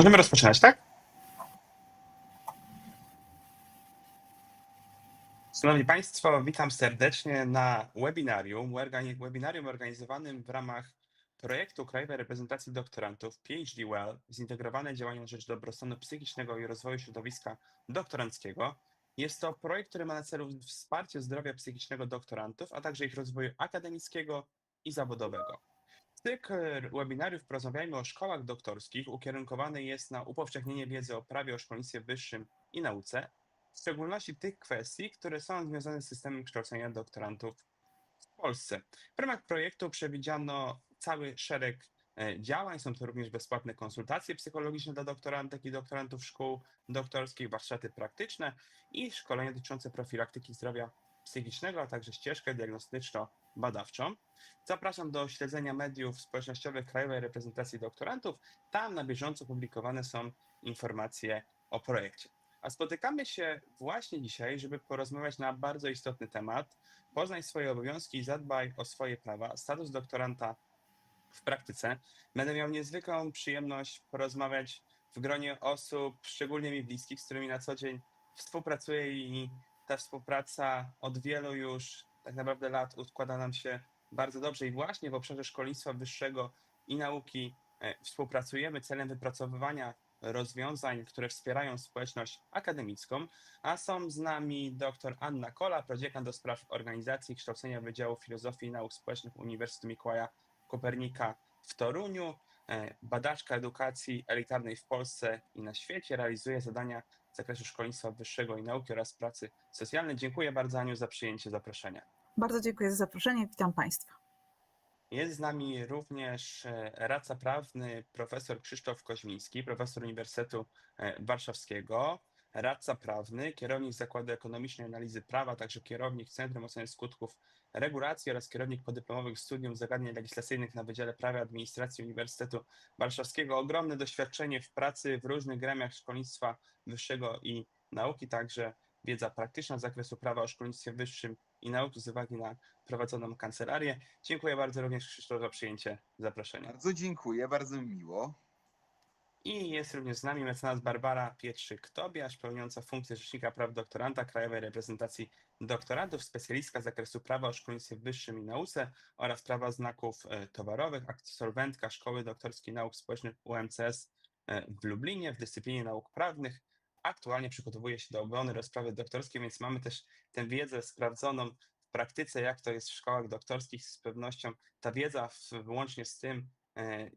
Możemy rozpoczynać, tak? Szanowni Państwo, witam serdecznie na webinarium organizowanym w ramach projektu Krajowej Reprezentacji Doktorantów PhD Well, Zintegrowane działania na rzecz dobrostanu psychicznego i rozwoju środowiska doktoranckiego. Jest to projekt, który ma na celu wsparcie zdrowia psychicznego doktorantów, a także ich rozwoju akademickiego i zawodowego. Cykl webinariów Porozmawiajmy o szkołach doktorskich ukierunkowany jest na upowszechnienie wiedzy o prawie o szkolnictwie wyższym i nauce, w szczególności tych kwestii, które są związane z systemem kształcenia doktorantów w Polsce. W ramach projektu przewidziano cały szereg działań. Są to również bezpłatne konsultacje psychologiczne dla doktorantek i doktorantów szkół doktorskich, warsztaty praktyczne i szkolenia dotyczące profilaktyki zdrowia psychicznego, a także ścieżkę diagnostyczno-badawczą. Zapraszam do śledzenia mediów społecznościowych Krajowej Reprezentacji Doktorantów. Tam na bieżąco publikowane są informacje o projekcie. A spotykamy się właśnie dzisiaj, żeby porozmawiać na bardzo istotny temat. Poznaj swoje obowiązki i zadbaj o swoje prawa. Status doktoranta w praktyce. Będę miał niezwykłą przyjemność porozmawiać w gronie osób, szczególnie mi bliskich, z którymi na co dzień współpracuję i ta współpraca od wielu już tak naprawdę lat układa nam się bardzo dobrze i właśnie w obszarze szkolnictwa wyższego i nauki współpracujemy celem wypracowywania rozwiązań, które wspierają społeczność akademicką, a są z nami dr Anna Kola, prodziekan do spraw organizacji i kształcenia Wydziału Filozofii i Nauk Społecznych Uniwersytetu Mikołaja Kopernika w Toruniu, badaczka edukacji elitarnej w Polsce i na świecie, realizuje zadania z zakresu szkolnictwa wyższego i nauki oraz pracy socjalnej. Dziękuję bardzo, Aniu, za przyjęcie zaproszenia. Bardzo dziękuję za zaproszenie, witam Państwa. Jest z nami również radca prawny profesor Krzysztof Koźmiński, profesor Uniwersytetu Warszawskiego, radca prawny, kierownik Zakładu Ekonomicznej Analizy Prawa, także kierownik Centrum Oceny Skutków Regulacji oraz kierownik podyplomowych studium zagadnień legislacyjnych na Wydziale Prawa i Administracji Uniwersytetu Warszawskiego. Ogromne doświadczenie w pracy w różnych gremiach szkolnictwa wyższego i nauki, także wiedza praktyczna z zakresu prawa o szkolnictwie wyższym i nauki z uwagi na prowadzoną kancelarię. Dziękuję bardzo również, Krzysztof, za przyjęcie zaproszenia. Bardzo dziękuję, bardzo mi miło. I jest również z nami mecenas Barbara Pietrzyk-Tobiasz, pełniąca funkcję Rzecznika Praw Doktoranta Krajowej Reprezentacji Doktorantów, specjalistka z zakresu prawa o szkolnictwie wyższym i nauce oraz prawa znaków towarowych, absolwentka Szkoły Doktorskiej Nauk Społecznych UMCS w Lublinie w dyscyplinie nauk prawnych. Aktualnie przygotowuje się do obrony rozprawy doktorskiej, więc mamy też tę wiedzę sprawdzoną w praktyce, jak to jest w szkołach doktorskich. Z pewnością ta wiedza wyłącznie z tym,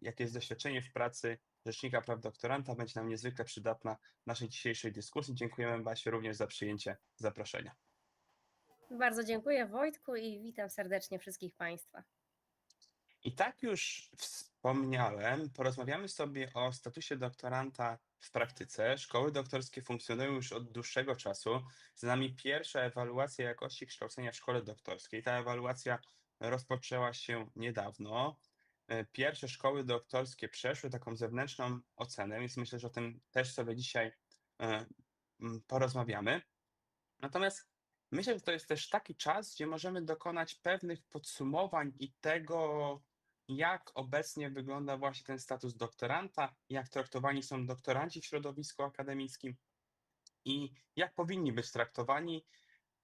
jakie jest doświadczenie w pracy Rzecznika Praw Doktoranta, będzie nam niezwykle przydatna w naszej dzisiejszej dyskusji. Dziękujemy, Basiu, również za przyjęcie zaproszenia. Bardzo dziękuję, Wojtku, i witam serdecznie wszystkich Państwa. I tak już wspomniałem, porozmawiamy sobie o statusie doktoranta w praktyce. Szkoły doktorskie funkcjonują już od dłuższego czasu. Z nami pierwsza ewaluacja jakości kształcenia w szkole doktorskiej. Ta ewaluacja rozpoczęła się niedawno. Pierwsze szkoły doktorskie przeszły taką zewnętrzną ocenę, więc myślę, że o tym też sobie dzisiaj porozmawiamy. Natomiast myślę, że to jest też taki czas, gdzie możemy dokonać pewnych podsumowań i tego, jak obecnie wygląda właśnie ten status doktoranta, jak traktowani są doktoranci w środowisku akademickim i jak powinni być traktowani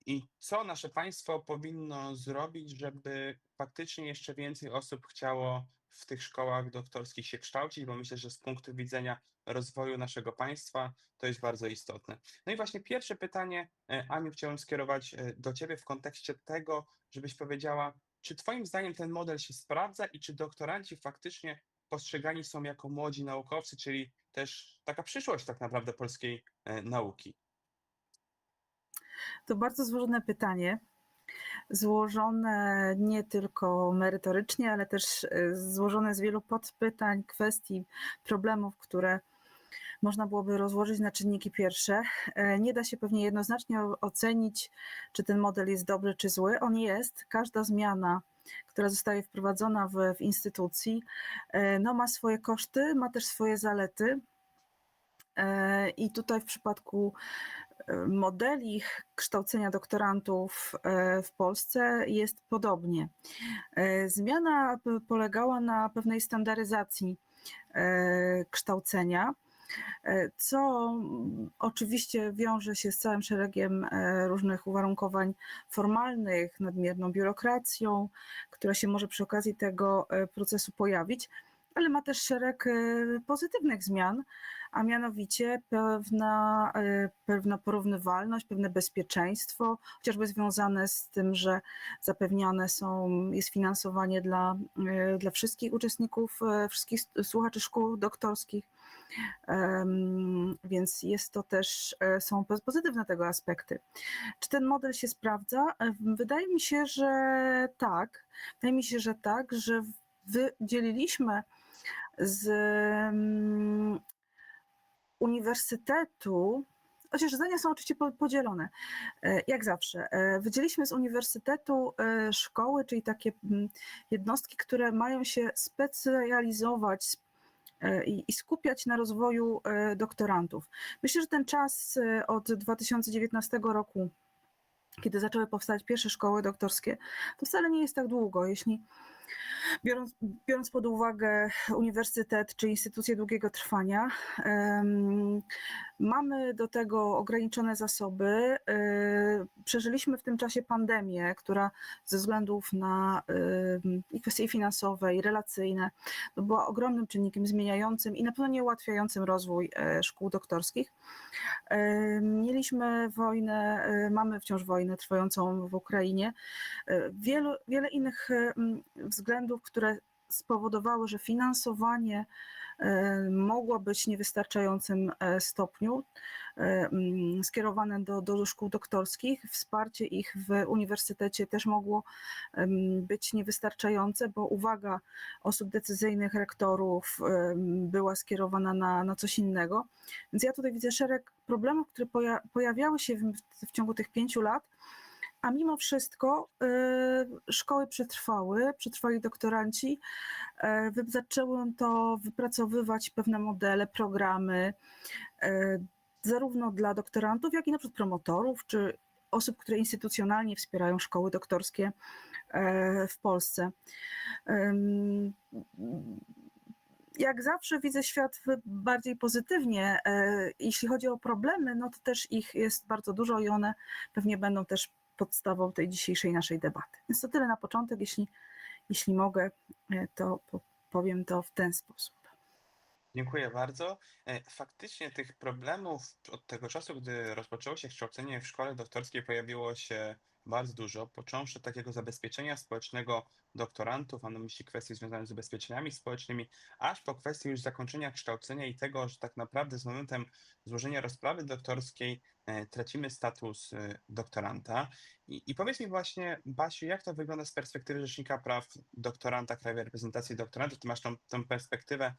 i co nasze państwo powinno zrobić, żeby faktycznie jeszcze więcej osób chciało w tych szkołach doktorskich się kształcić, bo myślę, że z punktu widzenia rozwoju naszego państwa to jest bardzo istotne. No i właśnie pierwsze pytanie, Aniu, chciałem skierować do Ciebie w kontekście tego, żebyś powiedziała, czy Twoim zdaniem ten model się sprawdza i czy doktoranci faktycznie postrzegani są jako młodzi naukowcy, czyli też taka przyszłość tak naprawdę polskiej nauki? To bardzo złożone pytanie. Złożone nie tylko merytorycznie, ale też złożone z wielu podpytań, kwestii, problemów, które można byłoby rozłożyć na czynniki pierwsze. Nie da się pewnie jednoznacznie ocenić, czy ten model jest dobry, czy zły. On jest. Każda zmiana, która zostaje wprowadzona w instytucji, no, ma swoje koszty, ma też swoje zalety. I tutaj w przypadku modeli kształcenia doktorantów w Polsce jest podobnie. Zmiana polegała na pewnej standaryzacji kształcenia. co oczywiście wiąże się z całym szeregiem różnych uwarunkowań formalnych, nadmierną biurokracją, która się może przy okazji tego procesu pojawić, ale ma też szereg pozytywnych zmian, a mianowicie pewna porównywalność, pewne bezpieczeństwo, chociażby związane z tym, że zapewniane jest finansowanie dla wszystkich uczestników, wszystkich słuchaczy szkół doktorskich. Więc jest to też, są pozytywne tego aspekty. Czy ten model się sprawdza? Wydaje mi się, że tak. Wydaje mi się, że tak, że wydzieliliśmy z uniwersytetu, chociaż zdania są oczywiście podzielone, jak zawsze. Wydzieliliśmy z uniwersytetu szkoły, czyli takie jednostki, które mają się specjalizować i skupiać na rozwoju doktorantów. Myślę, że ten czas od 2019 roku, kiedy zaczęły powstać pierwsze szkoły doktorskie, to wcale nie jest tak długo. Biorąc pod uwagę uniwersytet czy instytucje długiego trwania, mamy do tego ograniczone zasoby. Przeżyliśmy w tym czasie pandemię, która ze względów na i kwestie finansowe, i relacyjne była ogromnym czynnikiem zmieniającym i na pewno nie ułatwiającym rozwój szkół doktorskich. Mieliśmy wojnę, mamy wciąż wojnę trwającą w Ukrainie. Wiele innych względów, które spowodowały, że finansowanie mogło być w niewystarczającym stopniu skierowane do szkół doktorskich. Wsparcie ich w uniwersytecie też mogło być niewystarczające, bo uwaga osób decyzyjnych, rektorów była skierowana na coś innego. Więc ja tutaj widzę szereg problemów, które pojawiały się w ciągu tych 5 lat, a mimo wszystko szkoły przetrwali doktoranci, zaczęły to wypracowywać pewne modele, programy, zarówno dla doktorantów, jak i na przykład promotorów, czy osób, które instytucjonalnie wspierają szkoły doktorskie w Polsce. Jak zawsze widzę świat bardziej pozytywnie. Jeśli chodzi o problemy, no to też ich jest bardzo dużo i one pewnie będą też podstawą tej dzisiejszej naszej debaty. Więc to tyle na początek. Jeśli mogę, to powiem to w ten sposób. Dziękuję bardzo. Faktycznie tych problemów od tego czasu, gdy rozpoczęło się kształcenie w szkole doktorskiej, pojawiło się bardzo dużo, począwszy od takiego zabezpieczenia społecznego doktorantów, mam na myśli kwestie związane z ubezpieczeniami społecznymi, aż po kwestię już zakończenia kształcenia i tego, że tak naprawdę z momentem złożenia rozprawy doktorskiej tracimy status doktoranta. I powiedz mi właśnie, Basiu, jak to wygląda z perspektywy Rzecznika Praw Doktoranta, Krajowej Reprezentacji Doktorantów? Ty masz tą perspektywę,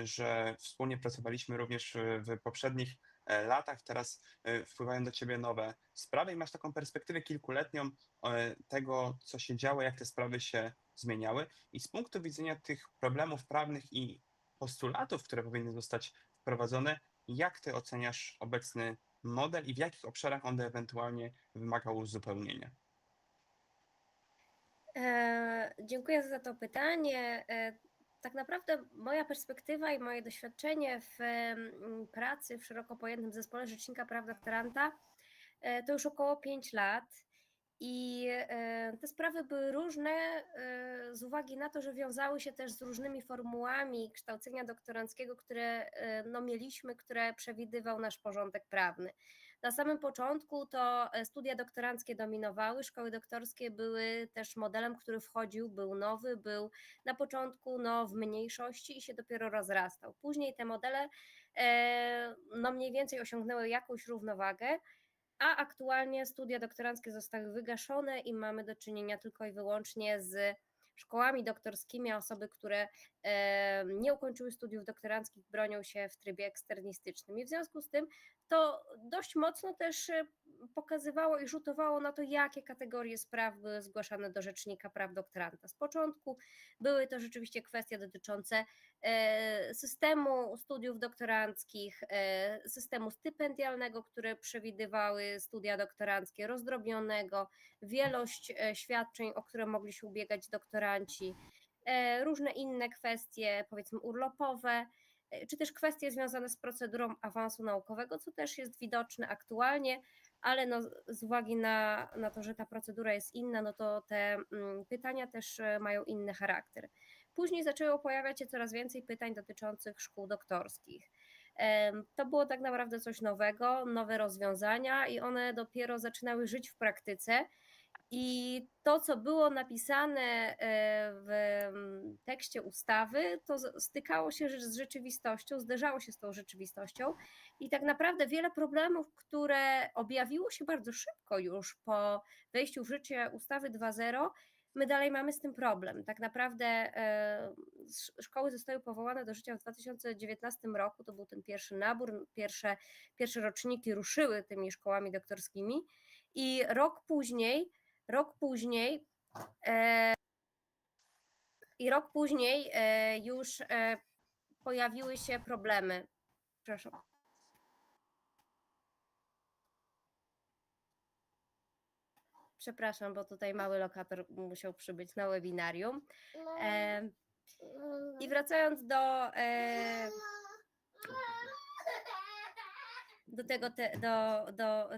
że wspólnie pracowaliśmy również w poprzednich latach, teraz wpływają do ciebie nowe sprawy i masz taką perspektywę kilkuletnią tego, co się działo, jak te sprawy się zmieniały. I z punktu widzenia tych problemów prawnych i postulatów, które powinny zostać wprowadzone, jak ty oceniasz obecny model i w jakich obszarach on ewentualnie wymagał uzupełnienia? Dziękuję za to pytanie. Tak naprawdę moja perspektywa i moje doświadczenie w pracy w szeroko pojętym zespole Rzecznika Praw Doktoranta to już około 5 lat. I te sprawy były różne z uwagi na to, że wiązały się też z różnymi formułami kształcenia doktoranckiego, które mieliśmy, które przewidywał nasz porządek prawny. Na samym początku to studia doktoranckie dominowały, szkoły doktorskie były też modelem, który wchodził, był nowy, był na początku w mniejszości i się dopiero rozrastał. Później te modele mniej więcej osiągnęły jakąś równowagę, a aktualnie studia doktoranckie zostały wygaszone i mamy do czynienia tylko i wyłącznie z szkołami doktorskimi, a osoby, które nie ukończyły studiów doktoranckich, bronią się w trybie eksternistycznym. I w związku z tym to dość mocno też pokazywało i rzutowało na to, jakie kategorie spraw były zgłaszane do Rzecznika Praw Doktoranta. Z początku były to rzeczywiście kwestie dotyczące systemu studiów doktoranckich, systemu stypendialnego, które przewidywały studia doktoranckie, rozdrobnionego, wielość świadczeń, o które mogli się ubiegać doktoranci, różne inne kwestie, powiedzmy urlopowe. czy też kwestie związane z procedurą awansu naukowego, co też jest widoczne aktualnie, ale no, z uwagi na to, że ta procedura jest inna, no to te pytania też mają inny charakter. Później zaczęło pojawiać się coraz więcej pytań dotyczących szkół doktorskich. To było tak naprawdę coś nowego, nowe rozwiązania i one dopiero zaczynały żyć w praktyce. I to, co było napisane w tekście ustawy, to stykało się z rzeczywistością, zderzało się z tą rzeczywistością i tak naprawdę wiele problemów, które objawiło się bardzo szybko już po wejściu w życie ustawy 2.0, my dalej mamy z tym problem. Tak naprawdę szkoły zostały powołane do życia w 2019 roku, to był ten pierwszy nabór, pierwsze roczniki ruszyły tymi szkołami doktorskimi i rok później już pojawiły się problemy. Przepraszam, bo tutaj mały lokator musiał przybyć na webinarium. I wracając do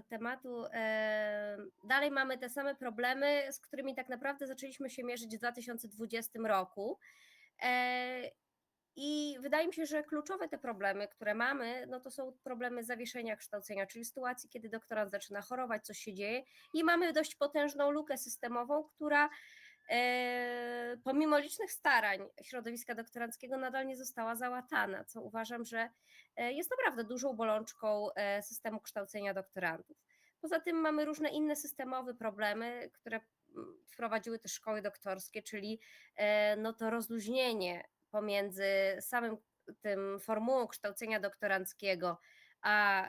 tematu, dalej mamy te same problemy, z którymi tak naprawdę zaczęliśmy się mierzyć w 2020 roku. I wydaje mi się, że kluczowe te problemy, które mamy, no to są problemy zawieszenia kształcenia, czyli sytuacji, kiedy doktorant zaczyna chorować, coś się dzieje i mamy dość potężną lukę systemową, która pomimo licznych starań środowiska doktoranckiego nadal nie została załatana, co uważam, że jest naprawdę dużą bolączką systemu kształcenia doktorantów. Poza tym mamy różne inne systemowe problemy, które wprowadziły te szkoły doktorskie, czyli no to rozluźnienie pomiędzy samym tym formułą kształcenia doktoranckiego, a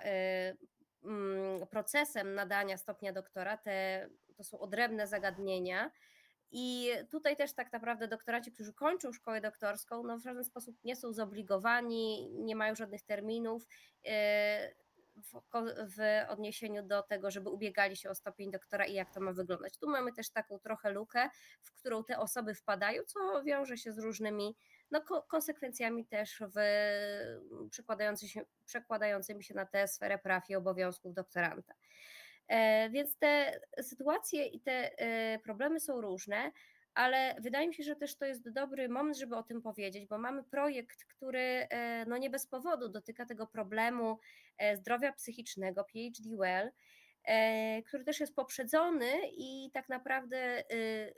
procesem nadania stopnia doktora, to są odrębne zagadnienia. I tutaj też tak naprawdę doktoranci, którzy kończą szkołę doktorską, no w żaden sposób nie są zobligowani, nie mają żadnych terminów w odniesieniu do tego, żeby ubiegali się o stopień doktora i jak to ma wyglądać. Tu mamy też taką trochę lukę, w którą te osoby wpadają, co wiąże się z różnymi konsekwencjami też przekładającymi się na tę sferę praw i obowiązków doktoranta. Więc te sytuacje i te problemy są różne, ale wydaje mi się, że też to jest dobry moment, żeby o tym powiedzieć, bo mamy projekt, który no nie bez powodu dotyka tego problemu zdrowia psychicznego, PhD Well, który też jest poprzedzony i tak naprawdę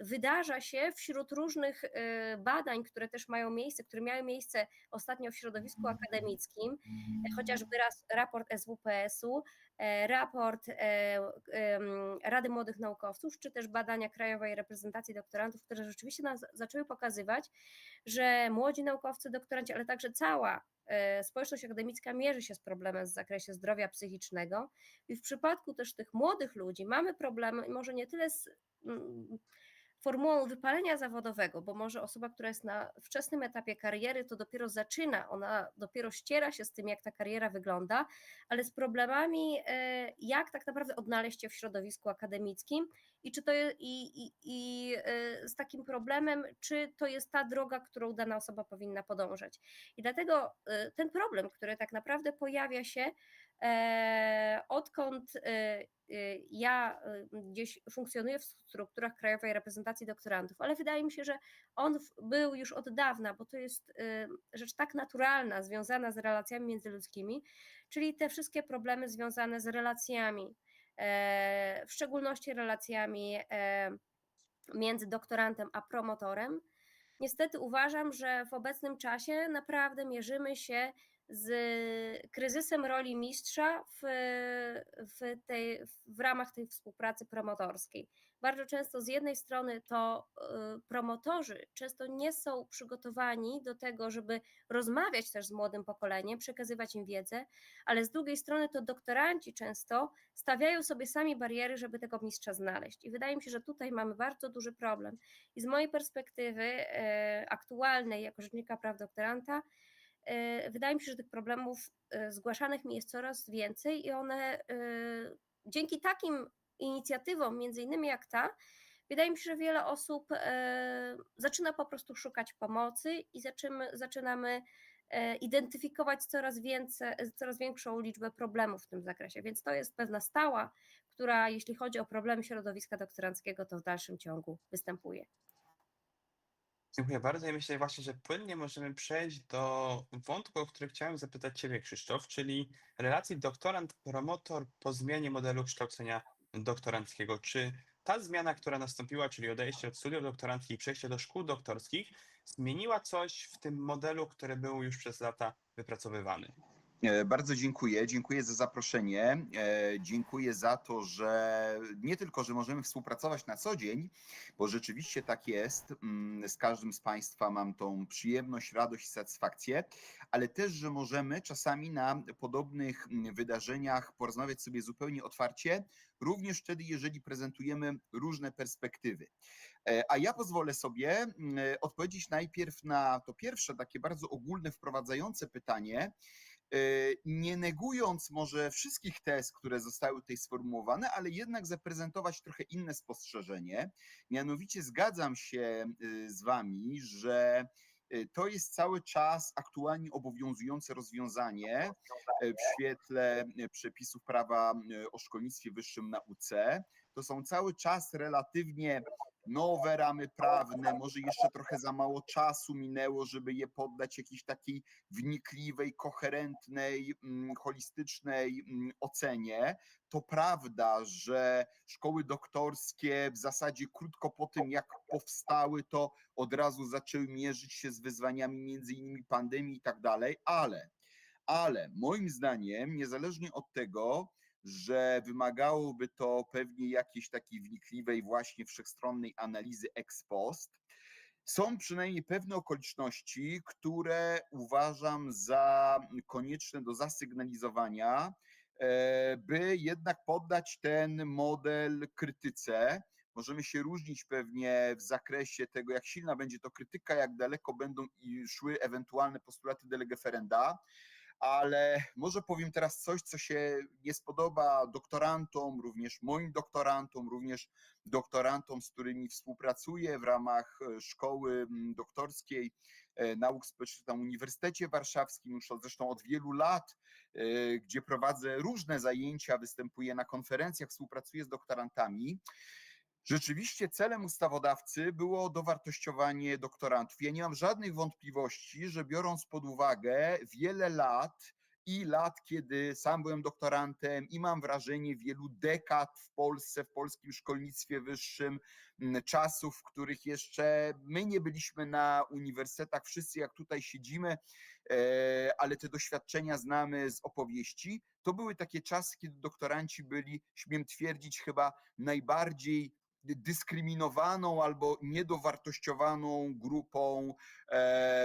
wydarza się wśród różnych badań, które też mają miejsce, które miały miejsce ostatnio w środowisku akademickim, chociażby raport SWPS-u, raport Rady Młodych Naukowców, czy też badania Krajowej Reprezentacji Doktorantów, które rzeczywiście nam zaczęły pokazywać, że młodzi naukowcy, doktoranci, ale także cała społeczność akademicka mierzy się z problemem w zakresie zdrowia psychicznego i w przypadku też tych młodych ludzi mamy problemy może nie tyle z formułą wypalenia zawodowego, bo może osoba, która jest na wczesnym etapie kariery, to dopiero zaczyna, ona dopiero ściera się z tym, jak ta kariera wygląda, ale z problemami, jak tak naprawdę odnaleźć się w środowisku akademickim i czy to z takim problemem, czy to jest ta droga, którą dana osoba powinna podążać. I dlatego ten problem, który tak naprawdę pojawia się, odkąd ja gdzieś funkcjonuję w strukturach Krajowej Reprezentacji Doktorantów, ale wydaje mi się, że on był już od dawna, bo to jest rzecz tak naturalna, związana z relacjami międzyludzkimi, czyli te wszystkie problemy związane z relacjami, w szczególności relacjami między doktorantem a promotorem. Niestety uważam, że w obecnym czasie naprawdę mierzymy się z kryzysem roli mistrza w ramach tej współpracy promotorskiej. Bardzo często z jednej strony to promotorzy często nie są przygotowani do tego, żeby rozmawiać też z młodym pokoleniem, przekazywać im wiedzę, ale z drugiej strony to doktoranci często stawiają sobie sami bariery, żeby tego mistrza znaleźć. I wydaje mi się, że tutaj mamy bardzo duży problem. I z mojej perspektywy aktualnej jako rzecznika praw doktoranta, wydaje mi się, że tych problemów zgłaszanych mi jest coraz więcej i one dzięki takim inicjatywom, między innymi jak ta, wydaje mi się, że wiele osób zaczyna po prostu szukać pomocy i zaczynamy identyfikować coraz większą liczbę problemów w tym zakresie. Więc to jest pewna stała, która jeśli chodzi o problemy środowiska doktoranckiego, to w dalszym ciągu występuje. Dziękuję bardzo i myślę właśnie, że płynnie możemy przejść do wątku, o który chciałem zapytać Ciebie, Krzysztof, czyli relacji doktorant-promotor po zmianie modelu kształcenia doktoranckiego. Czy ta zmiana, która nastąpiła, czyli odejście od studiów doktoranckich i przejście do szkół doktorskich, zmieniła coś w tym modelu, który był już przez lata wypracowywany? Bardzo dziękuję. Dziękuję za zaproszenie. Dziękuję za to, że nie tylko, że możemy współpracować na co dzień, bo rzeczywiście tak jest. Z każdym z Państwa mam tą przyjemność, radość i satysfakcję, ale też, że możemy czasami na podobnych wydarzeniach porozmawiać sobie zupełnie otwarcie, również wtedy, jeżeli prezentujemy różne perspektywy. A ja pozwolę sobie odpowiedzieć najpierw na to pierwsze, takie bardzo ogólne, wprowadzające pytanie, nie negując może wszystkich tez, które zostały tutaj sformułowane, ale jednak zaprezentować trochę inne spostrzeżenie. Mianowicie zgadzam się z Wami, że to jest cały czas aktualnie obowiązujące rozwiązanie w świetle przepisów prawa o szkolnictwie wyższym, nauce. To są cały czas relatywnie nowe ramy prawne, może jeszcze trochę za mało czasu minęło, żeby je poddać jakiejś takiej wnikliwej, koherentnej, holistycznej ocenie. To prawda, że szkoły doktorskie w zasadzie krótko po tym, jak powstały, to od razu zaczęły mierzyć się z wyzwaniami między innymi pandemii i tak dalej, ale moim zdaniem, niezależnie od tego, że wymagałoby to pewnie jakiejś takiej wnikliwej, właśnie wszechstronnej analizy ex post, są przynajmniej pewne okoliczności, które uważam za konieczne do zasygnalizowania, by jednak poddać ten model krytyce. Możemy się różnić pewnie w zakresie tego, jak silna będzie to krytyka, jak daleko będą szły ewentualne postulaty de lege ferenda, ale może powiem teraz coś, co się nie spodoba doktorantom, również moim doktorantom, również doktorantom, z którymi współpracuję w ramach szkoły doktorskiej nauk społecznych na Uniwersytecie Warszawskim, już zresztą od wielu lat, gdzie prowadzę różne zajęcia, występuję na konferencjach, współpracuję z doktorantami. Rzeczywiście celem ustawodawcy było dowartościowanie doktorantów. Ja nie mam żadnych wątpliwości, że biorąc pod uwagę wiele lat i lat, kiedy sam byłem doktorantem i mam wrażenie wielu dekad w Polsce, w polskim szkolnictwie wyższym, czasów, w których jeszcze my nie byliśmy na uniwersytetach, wszyscy jak tutaj siedzimy, ale te doświadczenia znamy z opowieści. To były takie czasy, kiedy doktoranci byli, śmiem twierdzić, chyba najbardziej dyskryminowaną albo niedowartościowaną grupą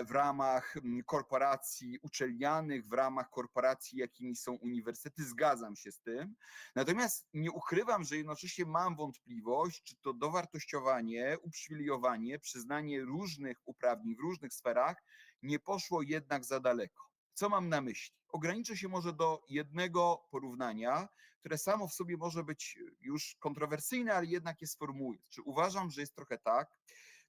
w ramach korporacji uczelnianych, w ramach korporacji, jakimi są uniwersytety. Zgadzam się z tym. Natomiast nie ukrywam, że jednocześnie mam wątpliwość, czy to dowartościowanie, uprzywilejowanie, przyznanie różnych uprawnień w różnych sferach nie poszło jednak za daleko. Co mam na myśli? Ograniczę się może do jednego porównania, które samo w sobie może być już kontrowersyjne, ale jednak je sformułuję. Czy uważam, że jest trochę tak,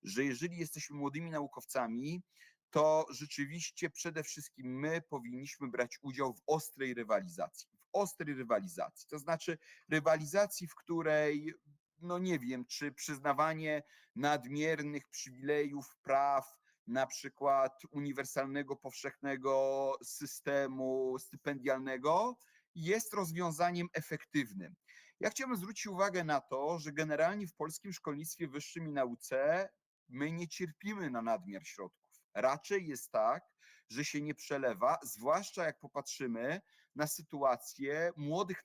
że jeżeli jesteśmy młodymi naukowcami, to rzeczywiście przede wszystkim my powinniśmy brać udział w ostrej rywalizacji. W ostrej rywalizacji, to znaczy rywalizacji, w której, no nie wiem, czy przyznawanie nadmiernych przywilejów, praw, na przykład uniwersalnego, powszechnego systemu stypendialnego, jest rozwiązaniem efektywnym. Ja chciałbym zwrócić uwagę na to, że generalnie w polskim szkolnictwie wyższym i nauce my nie cierpimy na nadmiar środków. Raczej jest tak, że się nie przelewa, zwłaszcza jak popatrzymy na sytuację młodych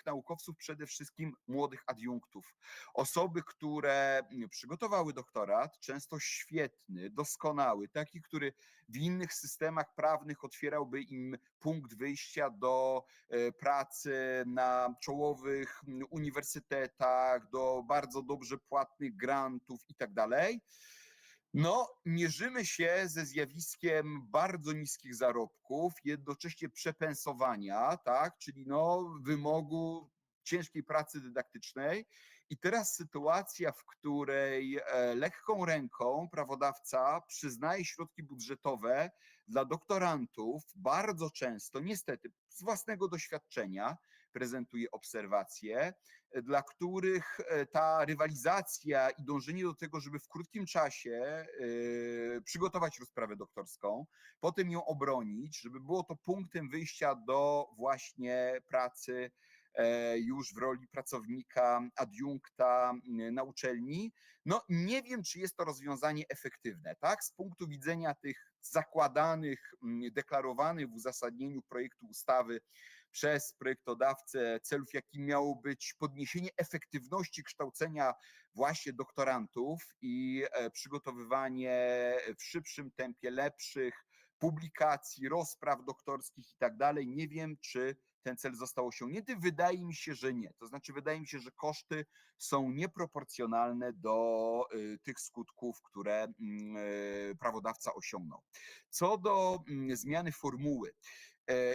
naukowców, przede wszystkim młodych adiunktów. Osoby, które przygotowały doktorat, często świetny, doskonały, taki, który w innych systemach prawnych otwierałby im punkt wyjścia do pracy na czołowych uniwersytetach, do bardzo dobrze płatnych grantów i tak dalej. No, mierzymy się ze zjawiskiem bardzo niskich zarobków, jednocześnie przepensowania, tak, czyli no, wymogu ciężkiej pracy dydaktycznej. I teraz sytuacja, w której lekką ręką prawodawca przyznaje środki budżetowe dla doktorantów bardzo często, niestety z własnego doświadczenia, prezentuję obserwacje, dla których ta rywalizacja i dążenie do tego, żeby w krótkim czasie przygotować rozprawę doktorską, potem ją obronić, żeby było to punktem wyjścia do właśnie pracy już w roli pracownika, adiunkta na uczelni. No nie wiem, czy jest to rozwiązanie efektywne, tak? Z punktu widzenia tych zakładanych, deklarowanych w uzasadnieniu projektu ustawy przez projektodawcę celów, jakim miało być podniesienie efektywności kształcenia właśnie doktorantów i przygotowywanie w szybszym tempie lepszych publikacji, rozpraw doktorskich i tak dalej. Nie wiem, czy ten cel został osiągnięty. Wydaje mi się, że nie. To znaczy, wydaje mi się, że koszty są nieproporcjonalne do tych skutków, które prawodawca osiągnął. Co do zmiany formuły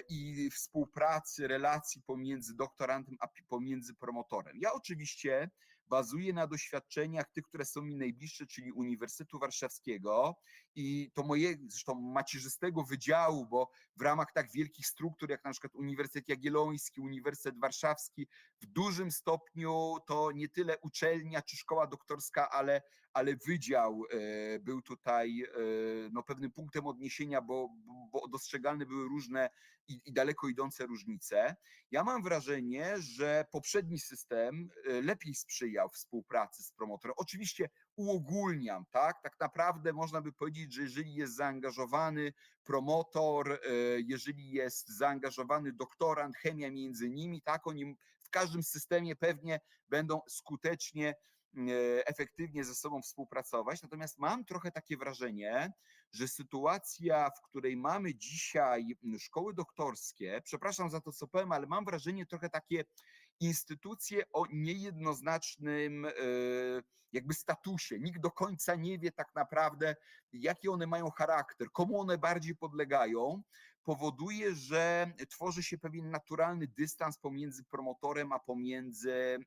i współpracy, relacji pomiędzy doktorantem a pomiędzy promotorem. Ja oczywiście bazuję na doświadczeniach tych, które są mi najbliższe, czyli Uniwersytetu Warszawskiego i to mojego, zresztą macierzystego wydziału, bo w ramach tak wielkich struktur, jak na przykład Uniwersytet Jagielloński, Uniwersytet Warszawski, w dużym stopniu to nie tyle uczelnia czy szkoła doktorska, ale wydział był tutaj no, pewnym punktem odniesienia, bo dostrzegalne były różne i daleko idące różnice. Ja mam wrażenie, że poprzedni system lepiej sprzyjał współpracy z promotorem. Oczywiście uogólniam, tak? Tak naprawdę można by powiedzieć, że jeżeli jest zaangażowany promotor, jeżeli jest zaangażowany doktorant, chemia między nimi, tak? Oni w każdym systemie pewnie będą skutecznie, efektywnie ze sobą współpracować. Natomiast mam trochę takie wrażenie, że sytuacja, w której mamy dzisiaj szkoły doktorskie, przepraszam za to, co powiem, ale mam wrażenie trochę takie instytucje o niejednoznacznym jakby statusie. Nikt do końca nie wie tak naprawdę, jaki one mają charakter, komu one bardziej podlegają, powoduje, że tworzy się pewien naturalny dystans pomiędzy promotorem a pomiędzy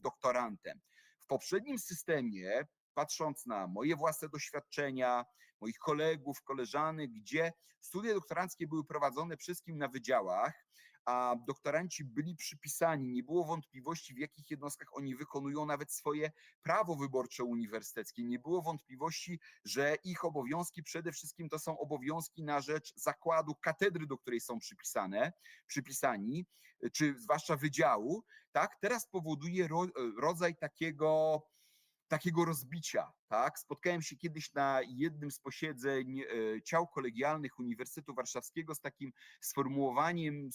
doktorantem. W poprzednim systemie, patrząc na moje własne doświadczenia, moich kolegów, koleżanek, gdzie studia doktoranckie były prowadzone wszystkim na wydziałach, a doktoranci byli przypisani, nie było wątpliwości, w jakich jednostkach oni wykonują nawet swoje prawo wyborcze uniwersyteckie. Nie było wątpliwości, że ich obowiązki przede wszystkim to są obowiązki na rzecz zakładu, katedry, do której są przypisani, czy zwłaszcza wydziału. Tak? Teraz powoduje rodzaj takiego rozbicia. Tak? Spotkałem się kiedyś na jednym z posiedzeń ciał kolegialnych Uniwersytetu Warszawskiego z takim sformułowaniem,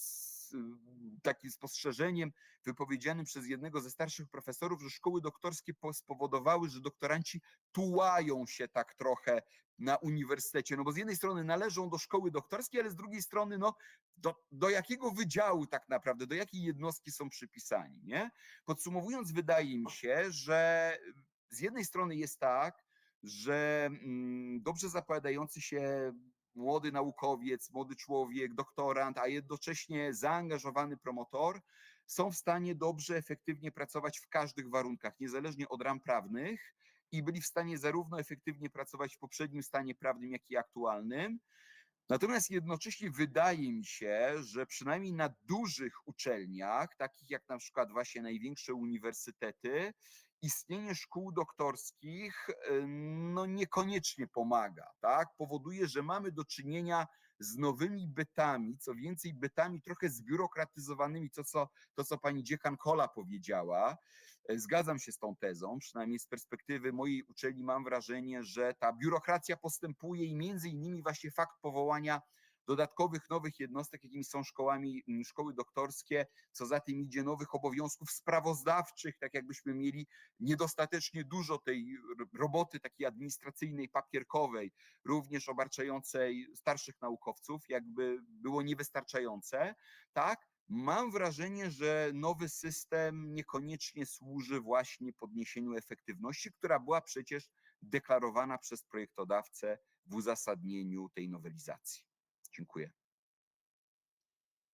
takim spostrzeżeniem wypowiedzianym przez jednego ze starszych profesorów, że szkoły doktorskie spowodowały, że doktoranci tułają się tak trochę na uniwersytecie. No bo z jednej strony należą do szkoły doktorskiej, ale z drugiej strony no, do jakiego wydziału tak naprawdę, do jakiej jednostki są przypisani. Nie? Podsumowując, wydaje mi się, że z jednej strony jest tak, że dobrze zapowiadający się młody naukowiec, młody człowiek, doktorant, a jednocześnie zaangażowany promotor są w stanie dobrze, efektywnie pracować w każdych warunkach, niezależnie od ram prawnych i byli w stanie zarówno efektywnie pracować w poprzednim stanie prawnym, jak i aktualnym. Natomiast jednocześnie wydaje mi się, że przynajmniej na dużych uczelniach, takich jak na przykład właśnie największe uniwersytety, istnienie szkół doktorskich no niekoniecznie pomaga, tak? Powoduje, że mamy do czynienia z nowymi bytami, co więcej bytami trochę zbiurokratyzowanymi, to co pani dziekan Kola powiedziała. Zgadzam się z tą tezą, przynajmniej z perspektywy mojej uczelni mam wrażenie, że ta biurokracja postępuje i między innymi właśnie fakt powołania dodatkowych nowych jednostek, jakimi są szkoły doktorskie, co za tym idzie nowych obowiązków sprawozdawczych, tak jakbyśmy mieli niedostatecznie dużo tej roboty takiej administracyjnej, papierkowej, również obarczającej starszych naukowców, jakby było niewystarczające, tak? Mam wrażenie, że nowy system niekoniecznie służy właśnie podniesieniu efektywności, która była przecież deklarowana przez projektodawcę w uzasadnieniu tej nowelizacji. Dziękuję.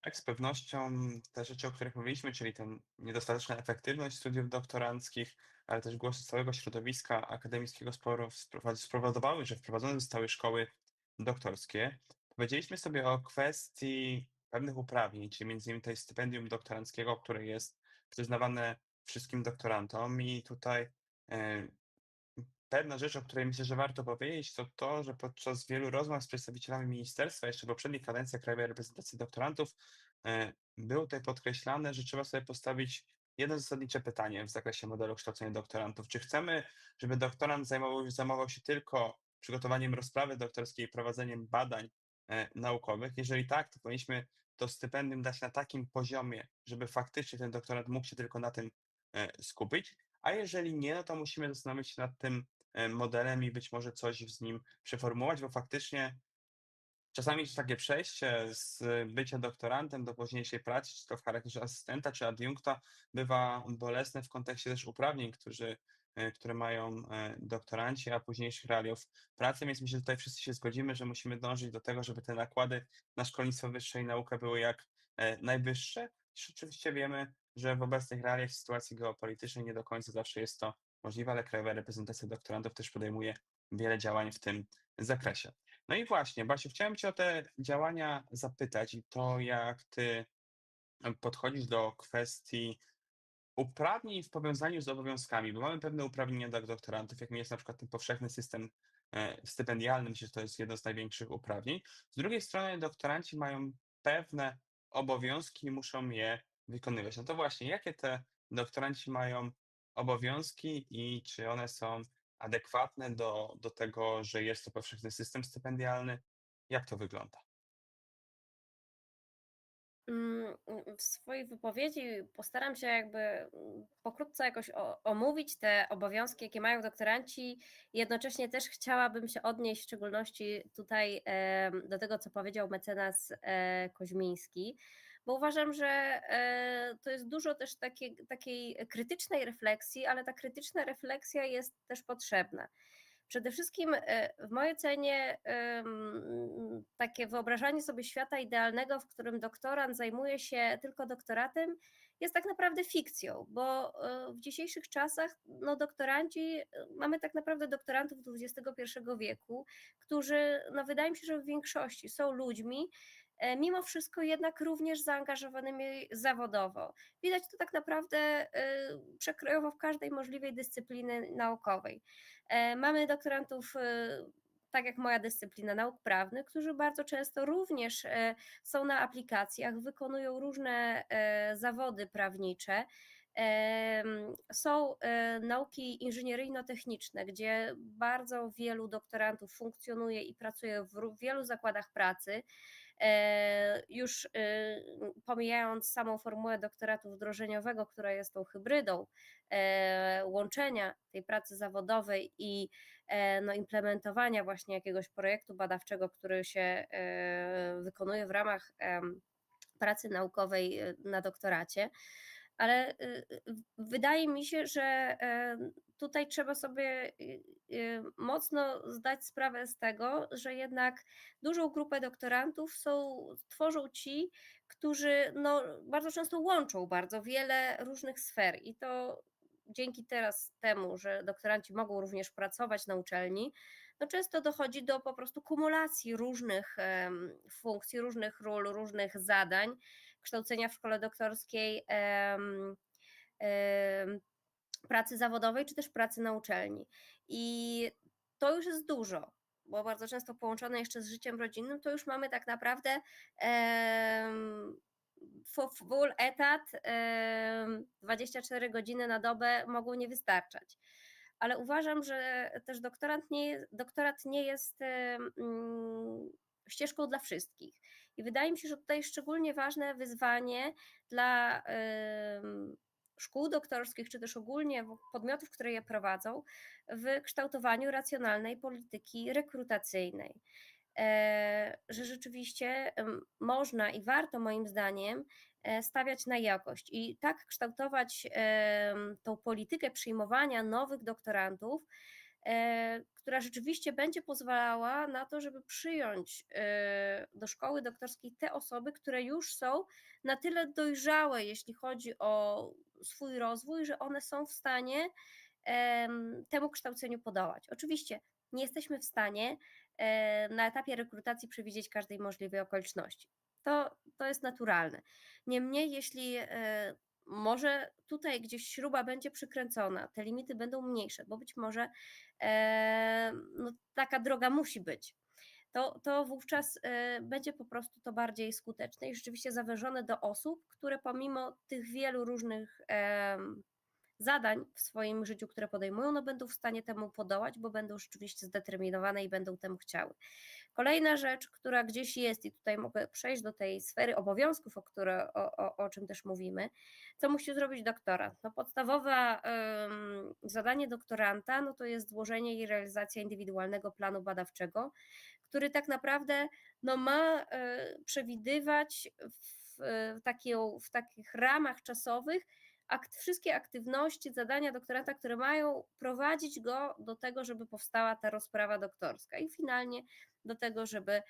Tak, z pewnością te rzeczy, o których mówiliśmy, czyli ta niedostateczna efektywność studiów doktoranckich, ale też głosy całego środowiska akademickiego spowodowały, że wprowadzone zostały szkoły doktorskie, powiedzieliśmy sobie o kwestii pewnych uprawnień, czyli między innymi tutaj stypendium doktoranckiego, które jest przyznawane wszystkim doktorantom i tutaj e, pewna rzecz, o której myślę, że warto powiedzieć, to to, że podczas wielu rozmów z przedstawicielami ministerstwa, jeszcze w poprzednich kadencjach Krajowej Reprezentacji Doktorantów, było tutaj podkreślane, że trzeba sobie postawić jedno zasadnicze pytanie w zakresie modelu kształcenia doktorantów. Czy chcemy, żeby doktorant zajmował się tylko przygotowaniem rozprawy doktorskiej i prowadzeniem badań naukowych? Jeżeli tak, to powinniśmy to stypendium dać na takim poziomie, żeby faktycznie ten doktorant mógł się tylko na tym skupić, a jeżeli nie, no to musimy zastanowić się nad tym modelem i być może coś z nim przeformułować, bo faktycznie czasami jest takie przejście z bycia doktorantem do późniejszej pracy, czy to w charakterze asystenta, czy adiunkta, bywa bolesne w kontekście też uprawnień, które mają doktoranci, a późniejszych realiów pracy, więc myślę, że tutaj wszyscy się zgodzimy, że musimy dążyć do tego, żeby te nakłady na szkolnictwo wyższe i naukę były jak najwyższe. I oczywiście wiemy, że w obecnych realiach w sytuacji geopolitycznej nie do końca zawsze jest to możliwe, ale Krajowa Reprezentacja Doktorantów też podejmuje wiele działań w tym zakresie. No i właśnie, Basiu, chciałem Cię o te działania zapytać i to, jak Ty podchodzisz do kwestii uprawnień w powiązaniu z obowiązkami, bo mamy pewne uprawnienia dla doktorantów, jakim jest na przykład ten powszechny system stypendialny, myślę, że to jest jedno z największych uprawnień. Z drugiej strony doktoranci mają pewne obowiązki i muszą je wykonywać. No to właśnie, jakie te doktoranci mają obowiązki i czy one są adekwatne do tego, że jest to powszechny system stypendialny? Jak to wygląda? W swojej wypowiedzi postaram się jakby pokrótce jakoś omówić te obowiązki, jakie mają doktoranci. Jednocześnie też chciałabym się odnieść w szczególności tutaj do tego, co powiedział mecenas Koźmiński, bo uważam, że to jest dużo też takiej krytycznej refleksji, ale ta krytyczna refleksja jest też potrzebna. Przede wszystkim w mojej ocenie takie wyobrażanie sobie świata idealnego, w którym doktorant zajmuje się tylko doktoratem, jest tak naprawdę fikcją, bo w dzisiejszych czasach no, mamy tak naprawdę doktorantów XXI wieku, którzy no, wydaje mi się, że w większości są ludźmi, mimo wszystko jednak również zaangażowanymi zawodowo. Widać to tak naprawdę przekrojowo w każdej możliwej dyscypliny naukowej. Mamy doktorantów, tak jak moja dyscyplina nauk prawnych, którzy bardzo często również są na aplikacjach, wykonują różne zawody prawnicze. Są nauki inżynieryjno-techniczne, gdzie bardzo wielu doktorantów funkcjonuje i pracuje w wielu zakładach pracy. Już pomijając samą formułę doktoratu wdrożeniowego, która jest tą hybrydą łączenia tej pracy zawodowej i no, implementowania właśnie jakiegoś projektu badawczego, który się wykonuje w ramach pracy naukowej na doktoracie. Ale wydaje mi się, że tutaj trzeba sobie mocno zdać sprawę z tego, że jednak dużą grupę doktorantów tworzą ci, którzy no, bardzo często łączą bardzo wiele różnych sfer i to dzięki teraz temu, że doktoranci mogą również pracować na uczelni, no często dochodzi do po prostu kumulacji różnych funkcji, różnych ról, różnych zadań, kształcenia w szkole doktorskiej, pracy zawodowej czy też pracy na uczelni. I to już jest dużo, bo bardzo często połączone jeszcze z życiem rodzinnym, to już mamy tak naprawdę full etat, 24 godziny na dobę mogą nie wystarczać. Ale uważam, że też doktorat nie jest ścieżką dla wszystkich. I wydaje mi się, że tutaj szczególnie ważne wyzwanie dla szkół doktorskich, czy też ogólnie podmiotów, które je prowadzą, w kształtowaniu racjonalnej polityki rekrutacyjnej. Że rzeczywiście można i warto moim zdaniem stawiać na jakość i tak kształtować tą politykę przyjmowania nowych doktorantów, która rzeczywiście będzie pozwalała na to, żeby przyjąć do szkoły doktorskiej te osoby, które już są na tyle dojrzałe, jeśli chodzi o swój rozwój, że one są w stanie temu kształceniu podołać. Oczywiście nie jesteśmy w stanie na etapie rekrutacji przewidzieć każdej możliwej okoliczności. To jest naturalne. Niemniej, jeśli może tutaj gdzieś śruba będzie przykręcona, te limity będą mniejsze, bo być może no, taka droga musi być. To wówczas będzie po prostu to bardziej skuteczne i rzeczywiście zawężone do osób, które pomimo tych wielu różnych zadań w swoim życiu, które podejmują, no będą w stanie temu podołać, bo będą rzeczywiście zdeterminowane i będą temu chciały. Kolejna rzecz, która gdzieś jest i tutaj mogę przejść do tej sfery obowiązków, o czym też mówimy, co musi zrobić doktorant? No podstawowe zadanie doktoranta no to jest złożenie i realizacja indywidualnego planu badawczego, który tak naprawdę no ma przewidywać w takich ramach czasowych wszystkie aktywności, zadania doktoranta, które mają prowadzić go do tego, żeby powstała ta rozprawa doktorska i finalnie do tego, żeby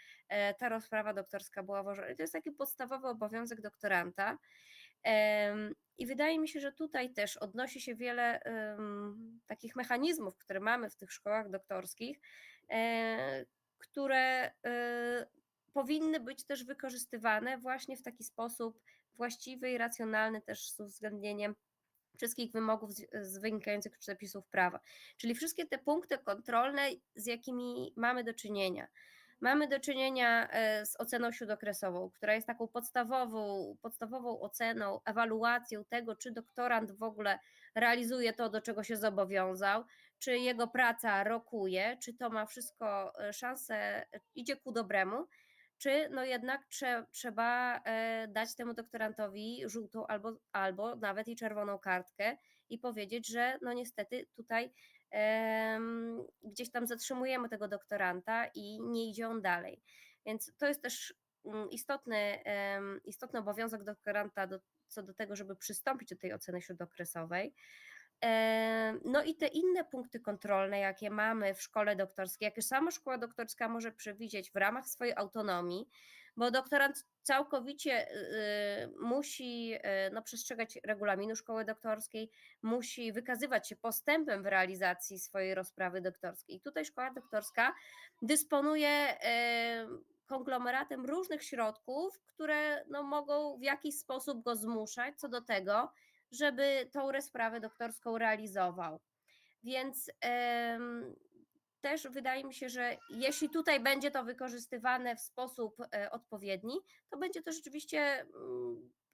ta rozprawa doktorska była włożona. I to jest taki podstawowy obowiązek doktoranta. I wydaje mi się, że tutaj też odnosi się wiele takich mechanizmów, które mamy w tych szkołach doktorskich, które powinny być też wykorzystywane właśnie w taki sposób właściwy i racjonalny, też z uwzględnieniem wszystkich wymogów wynikających z przepisów prawa. Czyli wszystkie te punkty kontrolne, z jakimi mamy do czynienia. Mamy do czynienia z oceną śródokresową, która jest taką podstawową oceną, ewaluacją tego, czy doktorant w ogóle realizuje to, do czego się zobowiązał, czy jego praca rokuje, czy to ma wszystko szansę, idzie ku dobremu, czy no jednak trzeba dać temu doktorantowi żółtą albo nawet i czerwoną kartkę i powiedzieć, że no niestety tutaj gdzieś tam zatrzymujemy tego doktoranta i nie idzie on dalej. Więc to jest też istotny obowiązek doktoranta co do tego, żeby przystąpić do tej oceny śródokresowej. No i te inne punkty kontrolne, jakie mamy w szkole doktorskiej, jakie sama szkoła doktorska może przewidzieć w ramach swojej autonomii, bo doktorant całkowicie musi przestrzegać regulaminu szkoły doktorskiej, musi wykazywać się postępem w realizacji swojej rozprawy doktorskiej. I tutaj szkoła doktorska dysponuje konglomeratem różnych środków, które no, mogą w jakiś sposób go zmuszać co do tego, żeby tą rozprawę doktorską realizował. Więc też wydaje mi się, że jeśli tutaj będzie to wykorzystywane w sposób odpowiedni, to będzie to rzeczywiście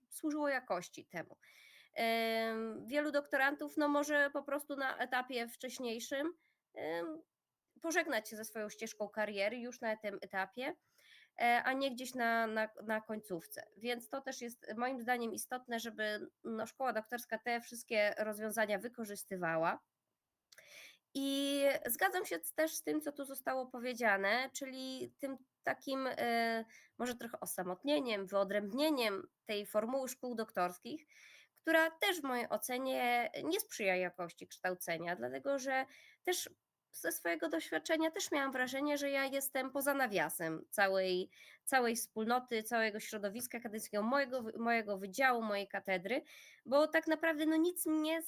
służyło jakości temu. Wielu doktorantów no może po prostu na etapie wcześniejszym pożegnać się ze swoją ścieżką kariery już na tym etapie, a nie gdzieś na końcówce. Więc to też jest moim zdaniem istotne, żeby no, szkoła doktorska te wszystkie rozwiązania wykorzystywała. I zgadzam się też z tym, co tu zostało powiedziane, czyli tym takim może trochę osamotnieniem, wyodrębnieniem tej formuły szkół doktorskich, która też w mojej ocenie nie sprzyja jakości kształcenia, dlatego że też ze swojego doświadczenia też miałam wrażenie, że ja jestem poza nawiasem całej wspólnoty, całego środowiska akademickiego, mojego wydziału, mojej katedry, bo tak naprawdę no nic mnie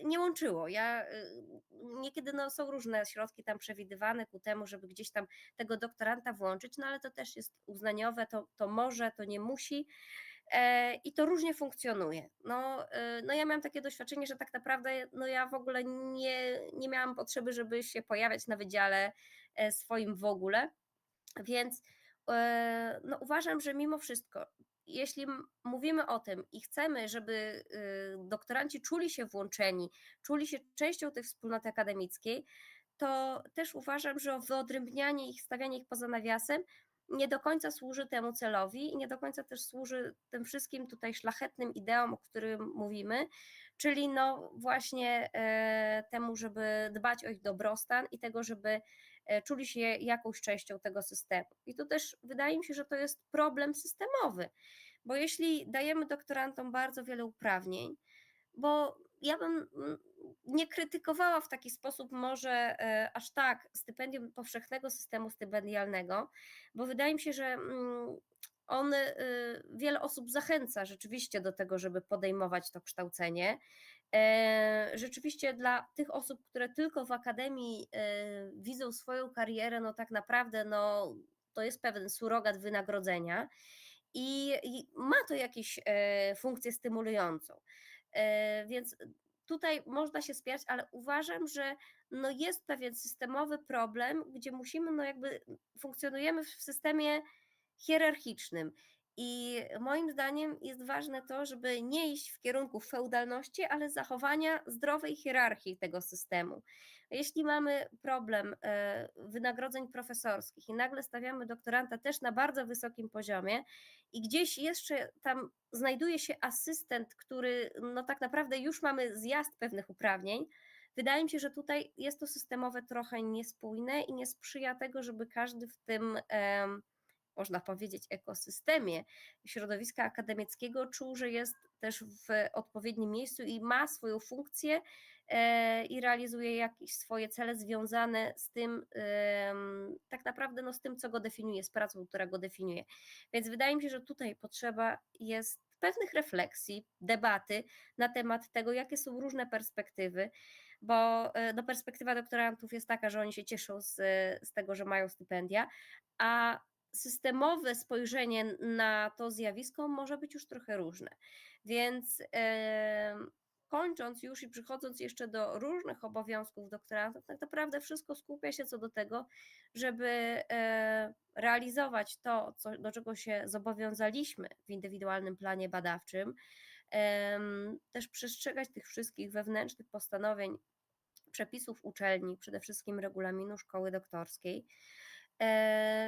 nie łączyło. Niekiedy no są różne środki tam przewidywane ku temu, żeby gdzieś tam tego doktoranta włączyć, no ale to też jest uznaniowe, to może, to nie musi. I to różnie funkcjonuje. No ja miałam takie doświadczenie, że tak naprawdę no ja w ogóle nie miałam potrzeby, żeby się pojawiać na wydziale swoim w ogóle, więc no uważam, że mimo wszystko, jeśli mówimy o tym i chcemy, żeby doktoranci czuli się włączeni, czuli się częścią tej wspólnoty akademickiej, to też uważam, że wyodrębnianie ich, stawianie ich poza nawiasem nie do końca służy temu celowi i nie do końca też służy tym wszystkim tutaj szlachetnym ideom, o którym mówimy, czyli no właśnie temu, żeby dbać o ich dobrostan i tego, żeby czuli się jakąś częścią tego systemu. I tu też wydaje mi się, że to jest problem systemowy, bo jeśli dajemy doktorantom bardzo wiele uprawnień, bo ja bym nie krytykowała w taki sposób może aż tak stypendium powszechnego systemu stypendialnego, bo wydaje mi się, że on wiele osób zachęca rzeczywiście do tego, żeby podejmować to kształcenie Rzeczywiście dla tych osób, które tylko w akademii widzą swoją karierę, no tak naprawdę no, to jest pewien surogat wynagrodzenia i ma to jakąś funkcję stymulującą. Więc tutaj można się spierać, ale uważam, że no jest pewien systemowy problem, gdzie musimy, no jakby funkcjonujemy w systemie hierarchicznym. I moim zdaniem jest ważne to, żeby nie iść w kierunku feudalności, ale zachowania zdrowej hierarchii tego systemu. Jeśli mamy problem wynagrodzeń profesorskich i nagle stawiamy doktoranta też na bardzo wysokim poziomie i gdzieś jeszcze tam znajduje się asystent, który no tak naprawdę już mamy zjazd pewnych uprawnień, wydaje mi się, że tutaj jest to systemowe trochę niespójne i nie sprzyja tego, żeby każdy w tym można powiedzieć, ekosystemie środowiska akademickiego czuł, że jest też w odpowiednim miejscu i ma swoją funkcję i realizuje jakieś swoje cele związane z tym, tak naprawdę no, z tym, co go definiuje, z pracą, która go definiuje. Więc wydaje mi się, że tutaj potrzeba jest pewnych refleksji, debaty na temat tego, jakie są różne perspektywy, bo no, perspektywa doktorantów jest taka, że oni się cieszą z tego, że mają stypendia, a systemowe spojrzenie na to zjawisko może być już trochę różne. Więc kończąc już i przychodząc jeszcze do różnych obowiązków doktorantów, tak naprawdę wszystko skupia się co do tego, żeby realizować to, do czego się zobowiązaliśmy w indywidualnym planie badawczym, też przestrzegać tych wszystkich wewnętrznych postanowień, przepisów uczelni, przede wszystkim regulaminu szkoły doktorskiej.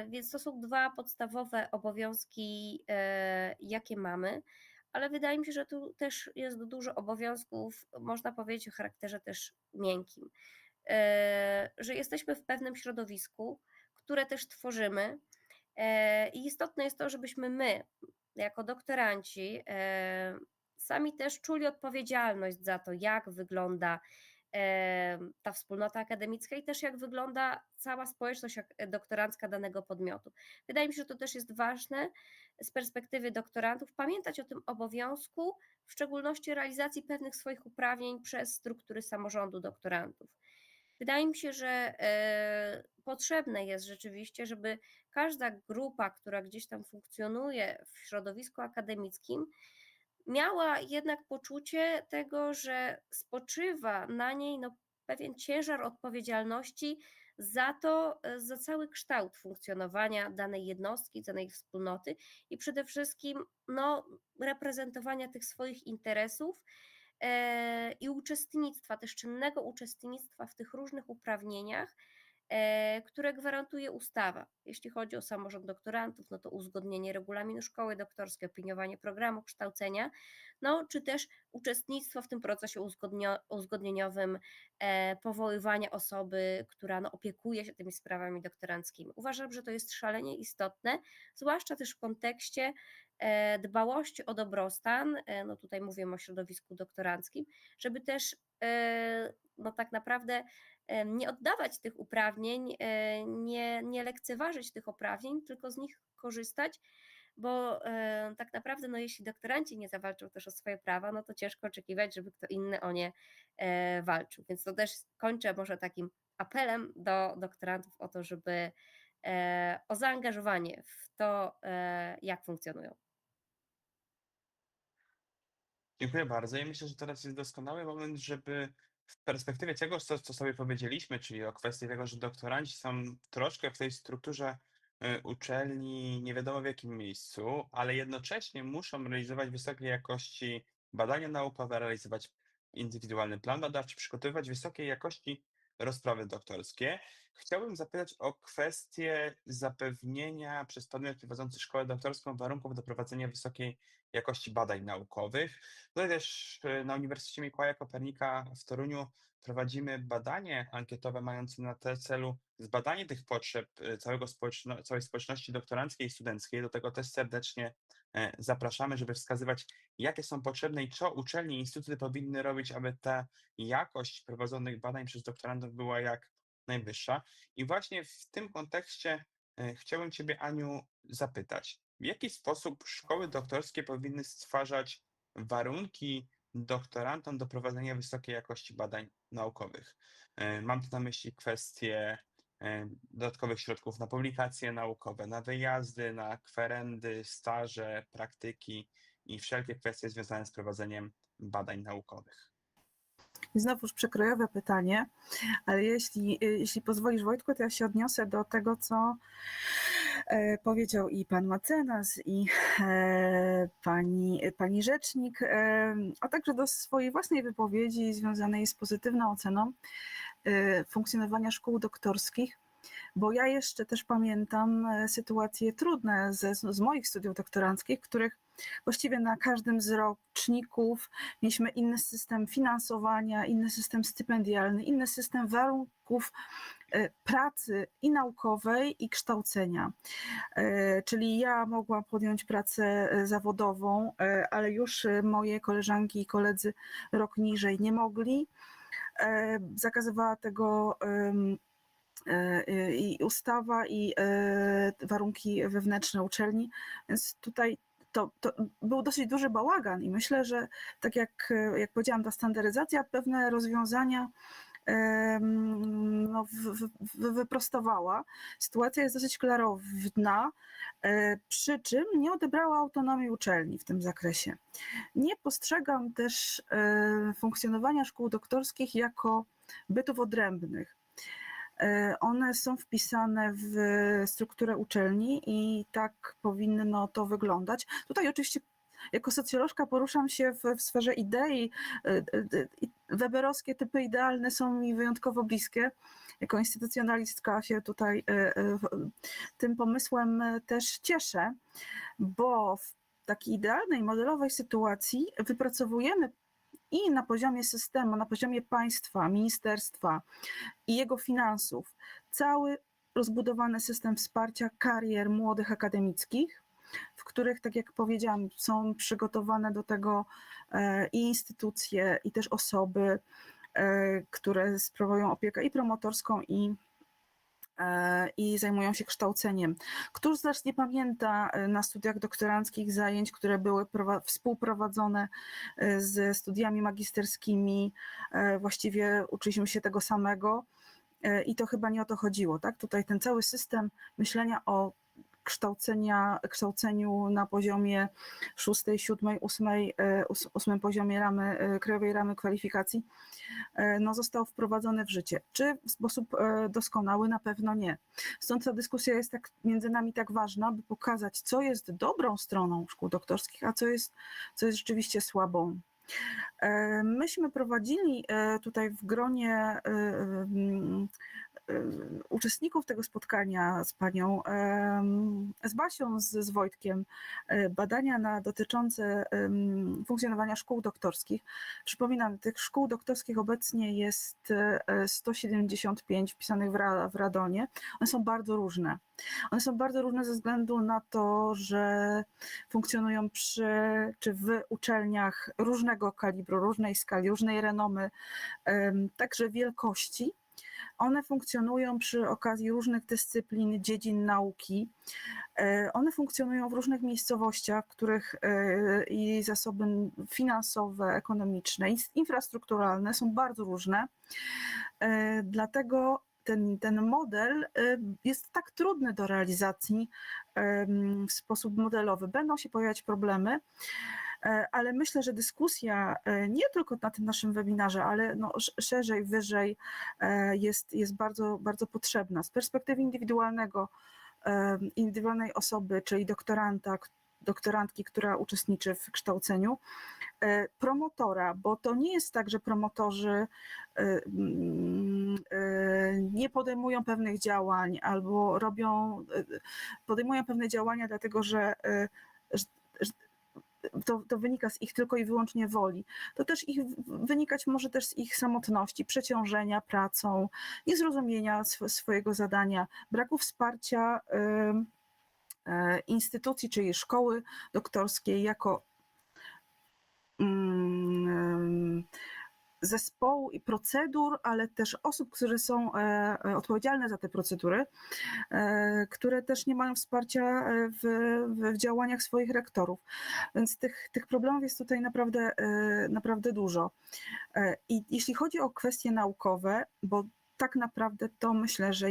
Więc to są dwa podstawowe obowiązki, jakie mamy, ale wydaje mi się, że tu też jest dużo obowiązków, można powiedzieć, o charakterze też miękkim, że jesteśmy w pewnym środowisku, które też tworzymy i istotne jest to, żebyśmy my, jako doktoranci, sami też czuli odpowiedzialność za to, jak wygląda ta wspólnota akademicka i też jak wygląda cała społeczność doktorancka danego podmiotu. Wydaje mi się, że to też jest ważne z perspektywy doktorantów, pamiętać o tym obowiązku, w szczególności realizacji pewnych swoich uprawnień przez struktury samorządu doktorantów. Wydaje mi się, że potrzebne jest rzeczywiście, żeby każda grupa, która gdzieś tam funkcjonuje w środowisku akademickim, miała jednak poczucie tego, że spoczywa na niej no, pewien ciężar odpowiedzialności za to, za cały kształt funkcjonowania danej jednostki, danej wspólnoty i przede wszystkim no, reprezentowania tych swoich interesów i uczestnictwa, też czynnego uczestnictwa w tych różnych uprawnieniach, które gwarantuje ustawa. Jeśli chodzi o samorząd doktorantów, no to uzgodnienie regulaminu szkoły doktorskiej, opiniowanie programu kształcenia, no czy też uczestnictwo w tym procesie uzgodnieniowym, powoływania osoby, która no, opiekuje się tymi sprawami doktoranckimi. Uważam, że to jest szalenie istotne, zwłaszcza też w kontekście dbałości o dobrostan, no tutaj mówimy o środowisku doktoranckim, żeby też no tak naprawdę nie oddawać tych uprawnień, nie lekceważyć tych uprawnień, tylko z nich korzystać, bo tak naprawdę no jeśli doktoranci nie zawalczą też o swoje prawa, no to ciężko oczekiwać, żeby kto inny o nie walczył. Więc to też kończę może takim apelem do doktorantów o to, żeby o zaangażowanie w to, jak funkcjonują. Dziękuję bardzo. I myślę, że teraz jest doskonały moment, żeby w perspektywie tego, co sobie powiedzieliśmy, czyli o kwestii tego, że doktoranci są troszkę w tej strukturze uczelni nie wiadomo w jakim miejscu, ale jednocześnie muszą realizować wysokiej jakości badania naukowe, realizować indywidualny plan badawczy, przygotowywać wysokiej jakości rozprawy doktorskie. Chciałbym zapytać o kwestię zapewnienia przez podmiot prowadzący szkołę doktorską warunków do prowadzenia wysokiej jakości badań naukowych. Tutaj też na Uniwersytecie Mikołaja Kopernika w Toruniu prowadzimy badanie ankietowe mające na celu zbadanie tych potrzeb całej społeczności doktoranckiej i studenckiej. Do tego też serdecznie zapraszamy, żeby wskazywać, jakie są potrzebne i co uczelnie i instytuty powinny robić, aby ta jakość prowadzonych badań przez doktorantów była jak najwyższa. I właśnie w tym kontekście chciałbym Ciebie, Aniu, zapytać, w jaki sposób szkoły doktorskie powinny stwarzać warunki doktorantom do prowadzenia wysokiej jakości badań naukowych. Mam tu na myśli kwestie dodatkowych środków na publikacje naukowe, na wyjazdy, na kwerendy, staże, praktyki i wszelkie kwestie związane z prowadzeniem badań naukowych. I znowuż przekrojowe pytanie, ale jeśli pozwolisz, Wojtku, to ja się odniosę do tego, co powiedział i pan mecenas, i pani rzecznik, a także do swojej własnej wypowiedzi związanej z pozytywną oceną funkcjonowania szkół doktorskich, bo ja jeszcze też pamiętam sytuacje trudne z moich studiów doktoranckich, w których właściwie na każdym z roczników mieliśmy inny system finansowania, inny system stypendialny, inny system warunków pracy i naukowej, i kształcenia. Czyli ja mogłam podjąć pracę zawodową, ale już moje koleżanki i koledzy rok niżej nie mogli. Zakazywała tego i ustawa, i warunki wewnętrzne uczelni, więc tutaj to był dosyć duży bałagan i myślę, że tak jak powiedziałam, ta standaryzacja pewne rozwiązania no, wyprostowała. Sytuacja jest dosyć klarowna, przy czym nie odebrała autonomii uczelni w tym zakresie. Nie postrzegam też funkcjonowania szkół doktorskich jako bytów odrębnych. One są wpisane w strukturę uczelni i tak powinno to wyglądać. Tutaj oczywiście jako socjolożka poruszam się w sferze idei. Weberowskie typy idealne są mi wyjątkowo bliskie. Jako instytucjonalistka się tutaj tym pomysłem też cieszę, bo w takiej idealnej, modelowej sytuacji wypracowujemy i na poziomie systemu, na poziomie państwa, ministerstwa i jego finansów cały rozbudowany system wsparcia karier młodych akademickich, w których, tak jak powiedziałam, są przygotowane do tego i instytucje, i też osoby, które sprawują opiekę i promotorską, i zajmują się kształceniem. Któż z nas nie pamięta na studiach doktoranckich zajęć, które były współprowadzone ze studiami magisterskimi, właściwie uczyliśmy się tego samego i to chyba nie o to chodziło, tak? Tutaj ten cały system myślenia o kształceniu na poziomie 6., 7., 8. poziomie krajowej ramy kwalifikacji no, został wprowadzony w życie. Czy w sposób doskonały? Na pewno nie. Stąd ta dyskusja jest tak między nami tak ważna, by pokazać, co jest dobrą stroną szkół doktorskich, a co jest rzeczywiście słabą. Myśmy prowadzili tutaj w gronie uczestników tego spotkania z panią, z Basią, z Wojtkiem, badania dotyczące funkcjonowania szkół doktorskich. Przypominam, tych szkół doktorskich obecnie jest 175 wpisanych w Radonie. One są bardzo różne. One są bardzo różne ze względu na to, że funkcjonują czy w uczelniach różnego kalibru, różnej skali, różnej renomy, także wielkości. One funkcjonują przy okazji różnych dyscyplin, dziedzin nauki. One funkcjonują w różnych miejscowościach, których i zasoby finansowe, ekonomiczne, infrastrukturalne są bardzo różne. Dlatego ten model jest tak trudny do realizacji w sposób modelowy. Będą się pojawiać problemy, ale myślę, że dyskusja nie tylko na tym naszym webinarze, ale no szerzej, wyżej jest bardzo, bardzo potrzebna. Z perspektywy indywidualnej osoby, czyli doktorantki, która uczestniczy w kształceniu, promotora, bo to nie jest tak, że promotorzy nie podejmują pewnych działań albo podejmują pewne działania dlatego, że to wynika z ich tylko i wyłącznie woli. To też wynikać może też z ich samotności, przeciążenia pracą, niezrozumienia swojego zadania, braku wsparcia instytucji, czyli szkoły doktorskiej jako zespołu i procedur, ale też osób, które są odpowiedzialne za te procedury, które też nie mają wsparcia w działaniach swoich rektorów. Więc tych problemów jest tutaj naprawdę dużo. I jeśli chodzi o kwestie naukowe, bo tak naprawdę to myślę, że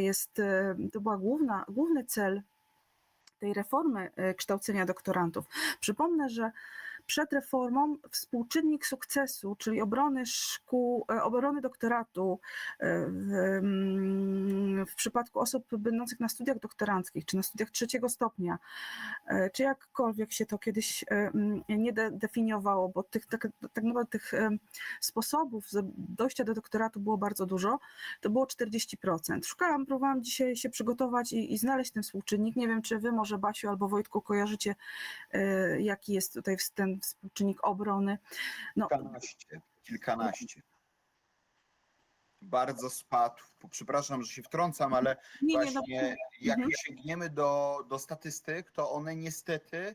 to była główny cel tej reformy kształcenia doktorantów. Przypomnę, że przed reformą współczynnik sukcesu, czyli obrony doktoratu w przypadku osób będących na studiach doktoranckich, czy na studiach trzeciego stopnia, czy jakkolwiek się to kiedyś nie definiowało, bo tak naprawdę tych sposobów dojścia do doktoratu było bardzo dużo, to było 40%. Próbowałam dzisiaj się przygotować i znaleźć ten współczynnik. Nie wiem, czy wy może Basiu albo Wojtku kojarzycie, jaki jest tutaj ten współczynnik obrony. No, Kilkanaście. Bardzo spadł. Przepraszam, że się wtrącam, ale nie, właśnie jak sięgniemy do statystyk, to one niestety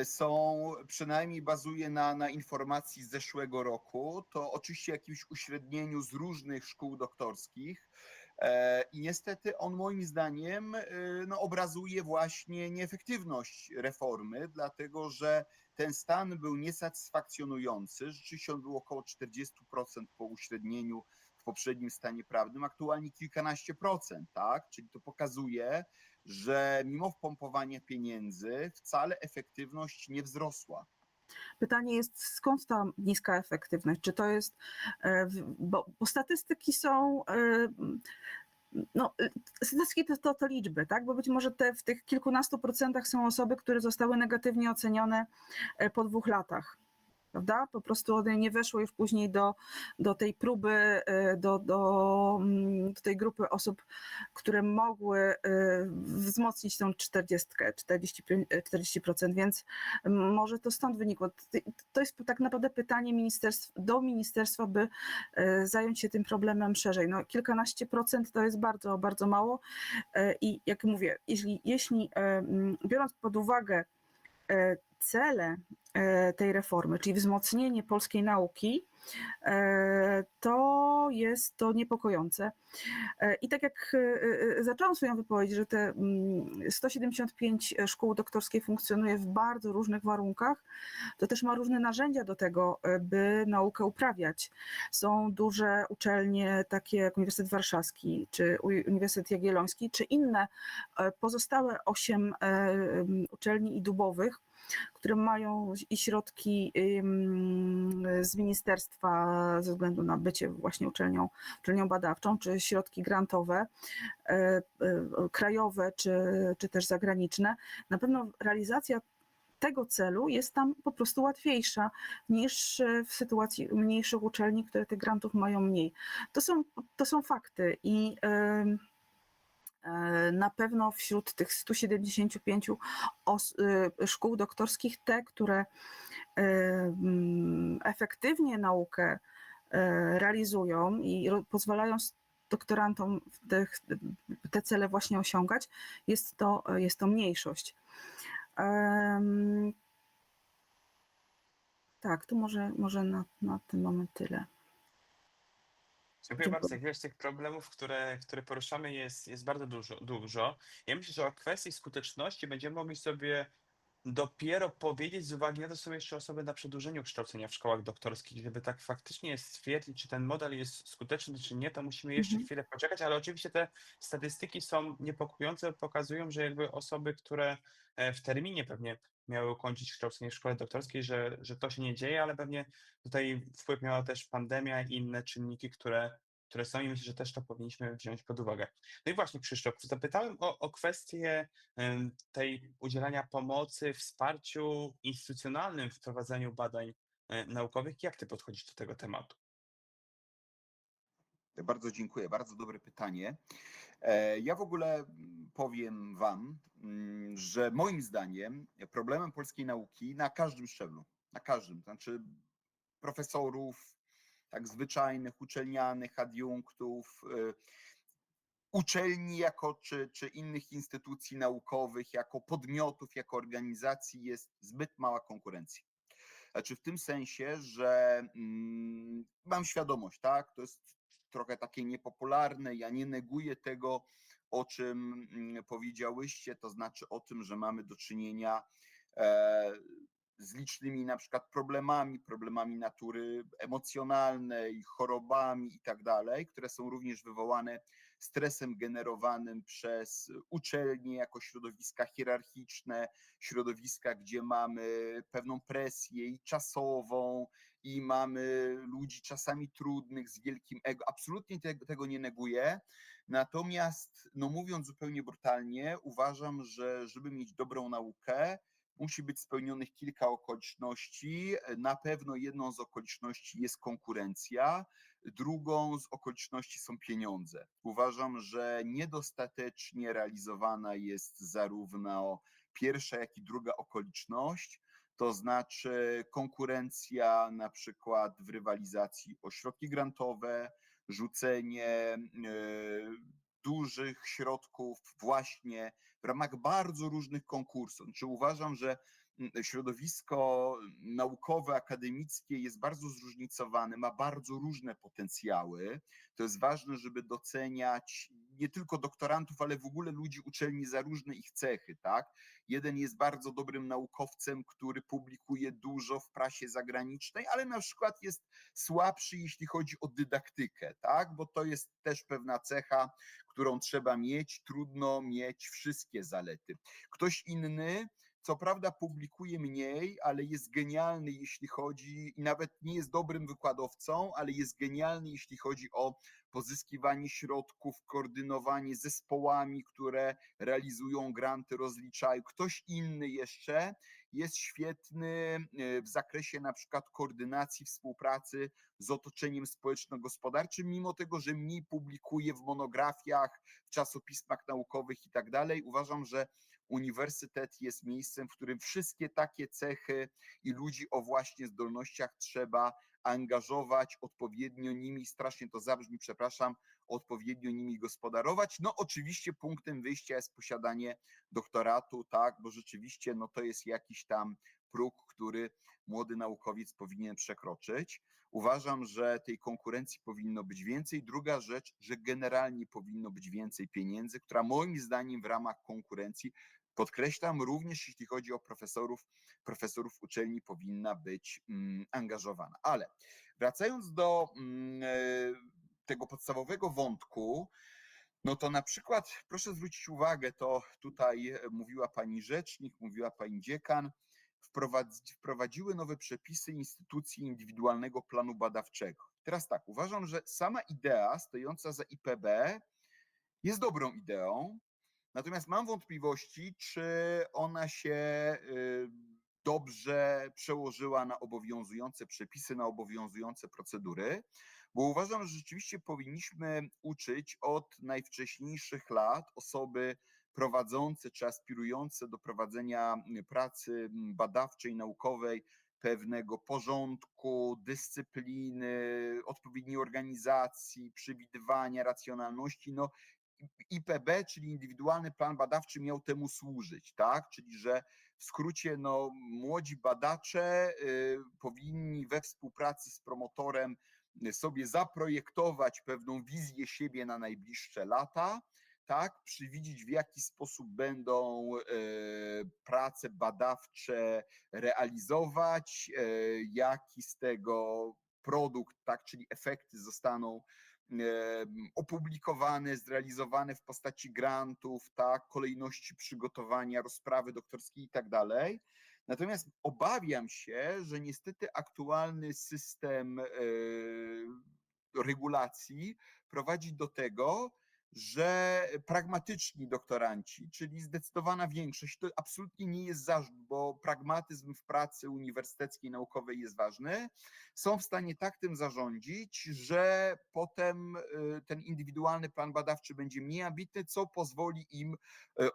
są, przynajmniej bazuje na informacji z zeszłego roku, to oczywiście jakimś uśrednieniu z różnych szkół doktorskich. I niestety on moim zdaniem obrazuje właśnie nieefektywność reformy, dlatego że ten stan był niesatysfakcjonujący. Rzeczywiście on był około 40% po uśrednieniu w poprzednim stanie prawnym, aktualnie kilkanaście procent, tak? Czyli to pokazuje, że mimo wpompowania pieniędzy wcale efektywność nie wzrosła. Pytanie jest, skąd ta niska efektywność? Czy to jest, bo statystyki są, statystyki to liczby, tak? Bo być może w tych kilkunastu procentach są osoby, które zostały negatywnie ocenione po 2 latach. Prawda? Po prostu one nie weszły już później do tej próby, do tej grupy osób, które mogły wzmocnić tą 40%, więc może to stąd wynikło. To jest tak naprawdę pytanie do ministerstwa, by zająć się tym problemem szerzej. No, kilkanaście procent to jest bardzo, bardzo mało i jak mówię, jeśli biorąc pod uwagę cele tej reformy, czyli wzmocnienie polskiej nauki, to jest to niepokojące. I tak jak zaczęłam swoją wypowiedź, że te 175 szkół doktorskich funkcjonuje w bardzo różnych warunkach, to też ma różne narzędzia do tego, by naukę uprawiać. Są duże uczelnie, takie jak Uniwersytet Warszawski, czy Uniwersytet Jagielloński, czy inne pozostałe 8 uczelni idubowych, które mają i środki z ministerstwa ze względu na bycie właśnie uczelnią badawczą, czy środki grantowe, krajowe, czy też zagraniczne. Na pewno realizacja tego celu jest tam po prostu łatwiejsza niż w sytuacji mniejszych uczelni, które tych grantów mają mniej. To są fakty i na pewno wśród tych 175 szkół doktorskich te, które efektywnie naukę realizują i pozwalają doktorantom te cele właśnie osiągać, jest to mniejszość. Tak, to może na ten moment tyle. Dziękuję bardzo. Jak widać, tych problemów, które poruszamy jest bardzo dużo. Ja myślę, że o kwestii skuteczności będziemy mogli sobie dopiero powiedzieć z uwagi na to, są jeszcze osoby na przedłużeniu kształcenia w szkołach doktorskich. Żeby tak faktycznie stwierdzić, czy ten model jest skuteczny, czy nie, to musimy jeszcze chwilę poczekać, ale oczywiście te statystyki są niepokojące, pokazują, że jakby osoby, które w terminie pewnie miały ukończyć kształcenie w szkole doktorskiej, że to się nie dzieje, ale pewnie tutaj wpływ miała też pandemia i inne czynniki, które są i myślę, że też to powinniśmy wziąć pod uwagę. No i właśnie, Krzysztof, zapytałem o kwestię tej udzielania pomocy, wsparciu instytucjonalnym w prowadzeniu badań naukowych. Jak ty podchodzisz do tego tematu? Bardzo dziękuję, bardzo dobre pytanie. Ja w ogóle powiem wam, że moim zdaniem problemem polskiej nauki na każdym szczeblu, znaczy profesorów, tak zwyczajnych, uczelnianych, adiunktów, uczelni czy innych instytucji naukowych, jako podmiotów, jako organizacji jest zbyt mała konkurencja. Znaczy w tym sensie, że mam świadomość, tak? To jest trochę takie niepopularne. Ja nie neguję tego, o czym powiedziałyście, to znaczy o tym, że mamy do czynienia e, z licznymi na przykład problemami natury emocjonalnej, chorobami i tak dalej, które są również wywołane stresem generowanym przez uczelnie jako środowiska hierarchiczne, środowiska, gdzie mamy pewną presję i czasową, i mamy ludzi czasami trudnych, z wielkim ego. Absolutnie tego nie neguję. Natomiast, no mówiąc zupełnie brutalnie, uważam, że żeby mieć dobrą naukę, musi być spełnionych kilka okoliczności. Na pewno jedną z okoliczności jest konkurencja, drugą z okoliczności są pieniądze. Uważam, że niedostatecznie realizowana jest zarówno pierwsza, jak i druga okoliczność. To znaczy konkurencja na przykład w rywalizacji o środki grantowe, rzucenie dużych środków właśnie w ramach bardzo różnych konkursów. Znaczy uważam, że środowisko naukowe, akademickie jest bardzo zróżnicowane, ma bardzo różne potencjały. To jest ważne, żeby doceniać nie tylko doktorantów, ale w ogóle ludzi uczelni za różne ich cechy, tak? Jeden jest bardzo dobrym naukowcem, który publikuje dużo w prasie zagranicznej, ale na przykład jest słabszy, jeśli chodzi o dydaktykę, tak? Bo to jest też pewna cecha, którą trzeba mieć. Trudno mieć wszystkie zalety. Ktoś inny, co prawda publikuje mniej, ale jest genialny, jeśli chodzi, i nawet nie jest dobrym wykładowcą, ale jest genialny, jeśli chodzi o pozyskiwanie środków, koordynowanie zespołami, które realizują granty, rozliczają. Ktoś inny jeszcze jest świetny w zakresie na przykład koordynacji współpracy z otoczeniem społeczno-gospodarczym, mimo tego, że mniej publikuje w monografiach, w czasopismach naukowych i tak dalej. Uważam, że uniwersytet jest miejscem, w którym wszystkie takie cechy i ludzi o właśnie zdolnościach trzeba angażować, odpowiednio nimi, strasznie to zabrzmi, przepraszam, odpowiednio nimi gospodarować. No oczywiście punktem wyjścia jest posiadanie doktoratu, tak, bo rzeczywiście no to jest jakiś tam próg, który młody naukowiec powinien przekroczyć. Uważam, że tej konkurencji powinno być więcej. Druga rzecz, że generalnie powinno być więcej pieniędzy, która moim zdaniem w ramach konkurencji, podkreślam, również jeśli chodzi o profesorów uczelni, powinna być angażowana. Ale wracając do tego podstawowego wątku, no to na przykład proszę zwrócić uwagę, to tutaj mówiła pani rzecznik, mówiła pani dziekan, wprowadziły nowe przepisy instytucji indywidualnego planu badawczego. Teraz tak, uważam, że sama idea stojąca za IPB jest dobrą ideą, natomiast mam wątpliwości, czy ona się dobrze przełożyła na obowiązujące przepisy, na obowiązujące procedury, bo uważam, że rzeczywiście powinniśmy uczyć od najwcześniejszych lat osoby prowadzące czy aspirujące do prowadzenia pracy badawczej, naukowej pewnego porządku, dyscypliny, odpowiedniej organizacji, przewidywania, racjonalności. No, IPB, czyli indywidualny plan badawczy, miał temu służyć, tak? Czyli że w skrócie no, młodzi badacze powinni we współpracy z promotorem sobie zaprojektować pewną wizję siebie na najbliższe lata, tak, przewidzieć w jaki sposób będą prace badawcze realizować, jaki z tego produkt, tak, czyli efekty zostaną opublikowane, zrealizowane w postaci grantów, tak, kolejności przygotowania, rozprawy doktorskiej i tak dalej. Natomiast obawiam się, że niestety aktualny system regulacji prowadzi do tego, że pragmatyczni doktoranci, czyli zdecydowana większość, to absolutnie nie jest zarzut, bo pragmatyzm w pracy uniwersyteckiej, naukowej jest ważny, są w stanie tak tym zarządzić, że potem ten indywidualny plan badawczy będzie mniej ambitny, co pozwoli im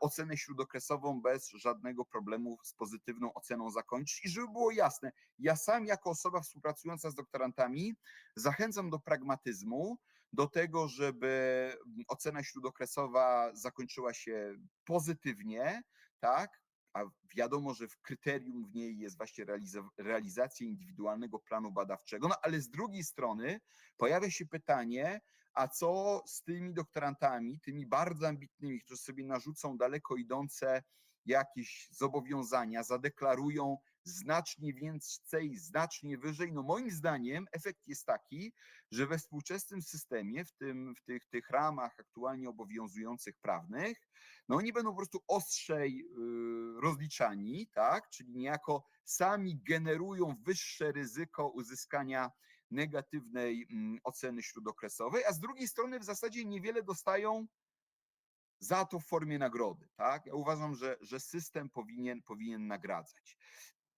ocenę śródokresową bez żadnego problemu z pozytywną oceną zakończyć. I żeby było jasne, ja sam jako osoba współpracująca z doktorantami zachęcam do pragmatyzmu, do tego, żeby ocena śródokresowa zakończyła się pozytywnie, tak? a wiadomo, że w kryterium w niej jest właśnie realizacja indywidualnego planu badawczego. No ale z drugiej strony pojawia się pytanie, a co z tymi doktorantami, tymi bardzo ambitnymi, którzy sobie narzucą daleko idące jakieś zobowiązania, zadeklarują znacznie więcej, znacznie wyżej. No moim zdaniem efekt jest taki, że we współczesnym systemie, w tych ramach aktualnie obowiązujących prawnych, no oni będą po prostu ostrzej rozliczani, tak? Czyli niejako sami generują wyższe ryzyko uzyskania negatywnej oceny śródokresowej, a z drugiej strony w zasadzie niewiele dostają za to w formie nagrody. Tak? Ja uważam, że system powinien nagradzać.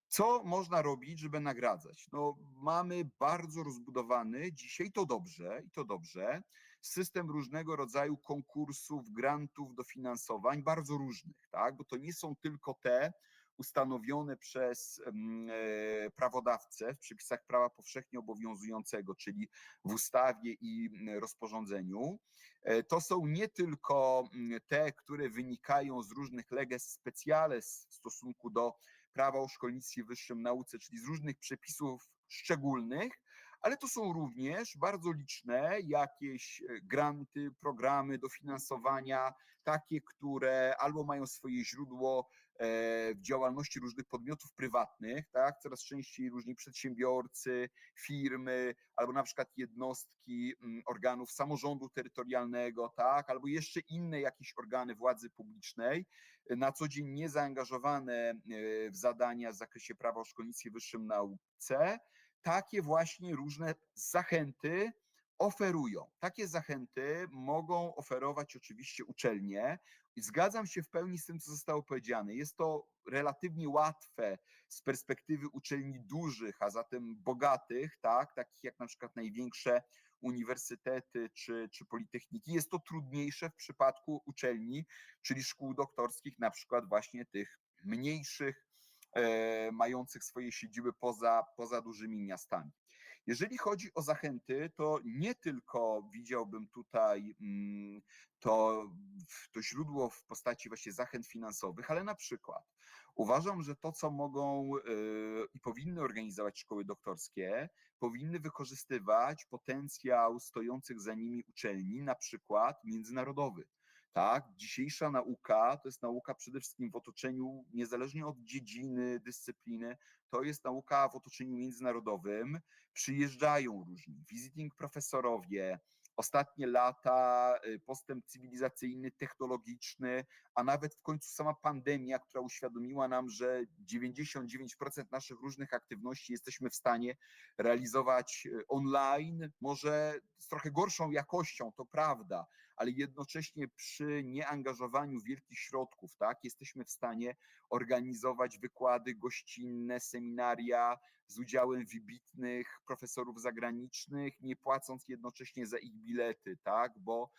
Co można robić, żeby nagradzać? No, mamy bardzo rozbudowany dzisiaj, i to dobrze, system różnego rodzaju konkursów, grantów, dofinansowań, bardzo różnych, tak? Bo to nie są tylko te ustanowione przez prawodawcę w przepisach prawa powszechnie obowiązującego, czyli w ustawie i rozporządzeniu. To są nie tylko te, które wynikają z różnych leges speciales w stosunku do prawa o szkolnictwie wyższym, nauce, czyli z różnych przepisów szczególnych, ale to są również bardzo liczne jakieś granty, programy dofinansowania, takie, które albo mają swoje źródło w działalności różnych podmiotów prywatnych, tak? Coraz częściej różni przedsiębiorcy, firmy, albo na przykład jednostki organów samorządu terytorialnego, tak? Albo jeszcze inne jakieś organy władzy publicznej, na co dzień niezaangażowane w zadania w zakresie prawa o szkolnictwie wyższym, nauce, takie właśnie różne zachęty oferują. Takie zachęty mogą oferować oczywiście uczelnie. I zgadzam się w pełni z tym, co zostało powiedziane. Jest to relatywnie łatwe z perspektywy uczelni dużych, a zatem bogatych, tak, takich jak na przykład największe uniwersytety czy politechniki. Jest to trudniejsze w przypadku uczelni, czyli szkół doktorskich, na przykład właśnie tych mniejszych, mających swoje siedziby poza dużymi miastami. Jeżeli chodzi o zachęty, to nie tylko widziałbym tutaj to źródło w postaci właśnie zachęt finansowych, ale na przykład uważam, że to, co mogą i powinny organizować szkoły doktorskie, powinny wykorzystywać potencjał stojących za nimi uczelni, na przykład międzynarodowy. Tak, dzisiejsza nauka to jest nauka przede wszystkim w otoczeniu, niezależnie od dziedziny, dyscypliny, to jest nauka w otoczeniu międzynarodowym. Przyjeżdżają różni visiting profesorowie, ostatnie lata postęp cywilizacyjny, technologiczny, a nawet w końcu sama pandemia, która uświadomiła nam, że 99% naszych różnych aktywności jesteśmy w stanie realizować online, może z trochę gorszą jakością, to prawda, ale jednocześnie przy nieangażowaniu wielkich środków, tak, jesteśmy w stanie organizować wykłady gościnne, seminaria z udziałem wybitnych profesorów zagranicznych, nie płacąc jednocześnie za ich bilety, tak, bo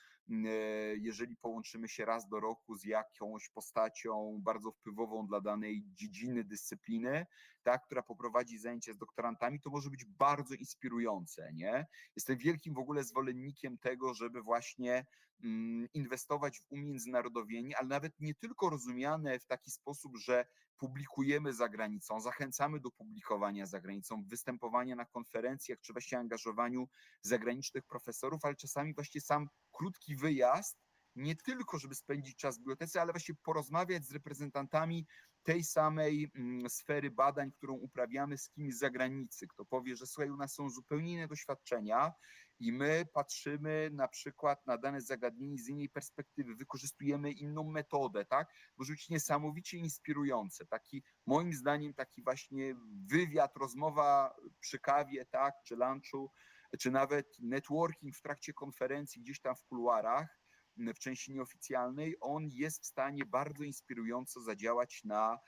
jeżeli połączymy się raz do roku z jakąś postacią bardzo wpływową dla danej dziedziny, dyscypliny, tak, która poprowadzi zajęcia z doktorantami, to może być bardzo inspirujące, nie? Jestem wielkim w ogóle zwolennikiem tego, żeby właśnie inwestować w umiędzynarodowienie, ale nawet nie tylko rozumiane w taki sposób, że publikujemy za granicą, zachęcamy do publikowania za granicą, występowania na konferencjach, czy właśnie angażowaniu zagranicznych profesorów, ale czasami właśnie sam krótki wyjazd, nie tylko żeby spędzić czas w bibliotece, ale właśnie porozmawiać z reprezentantami tej samej sfery badań, którą uprawiamy, z kimś z zagranicy, kto powie, że słuchaj, u nas są zupełnie inne doświadczenia i my patrzymy na przykład na dane zagadnienie z innej perspektywy, wykorzystujemy inną metodę, tak? Może być niesamowicie inspirujące. Taki, moim zdaniem, taki właśnie wywiad, rozmowa przy kawie, tak, czy lunchu, czy nawet networking w trakcie konferencji gdzieś tam w kuluarach, w części nieoficjalnej, on jest w stanie bardzo inspirująco zadziałać na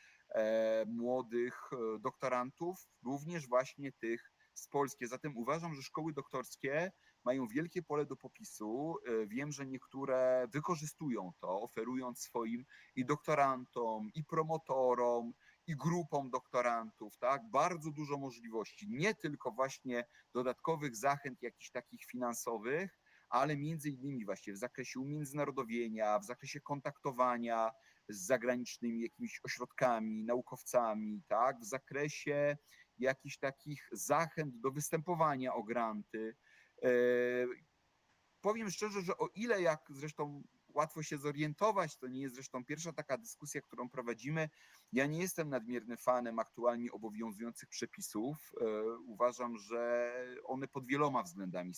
młodych doktorantów, również właśnie tych z Polski. Zatem uważam, że szkoły doktorskie mają wielkie pole do popisu. Wiem, że niektóre wykorzystują to, oferując swoim i doktorantom, i promotorom, i grupom doktorantów, tak, bardzo dużo możliwości, nie tylko właśnie dodatkowych zachęt jakichś takich finansowych, ale między innymi właśnie w zakresie umiędzynarodowienia, w zakresie kontaktowania z zagranicznymi jakimiś ośrodkami, naukowcami, tak, w zakresie jakichś takich zachęt do występowania o granty. Powiem szczerze, że o ile, jak zresztą łatwo się zorientować, to nie jest zresztą pierwsza taka dyskusja, którą prowadzimy, ja nie jestem nadmiernym fanem aktualnie obowiązujących przepisów. Uważam, że one pod wieloma względami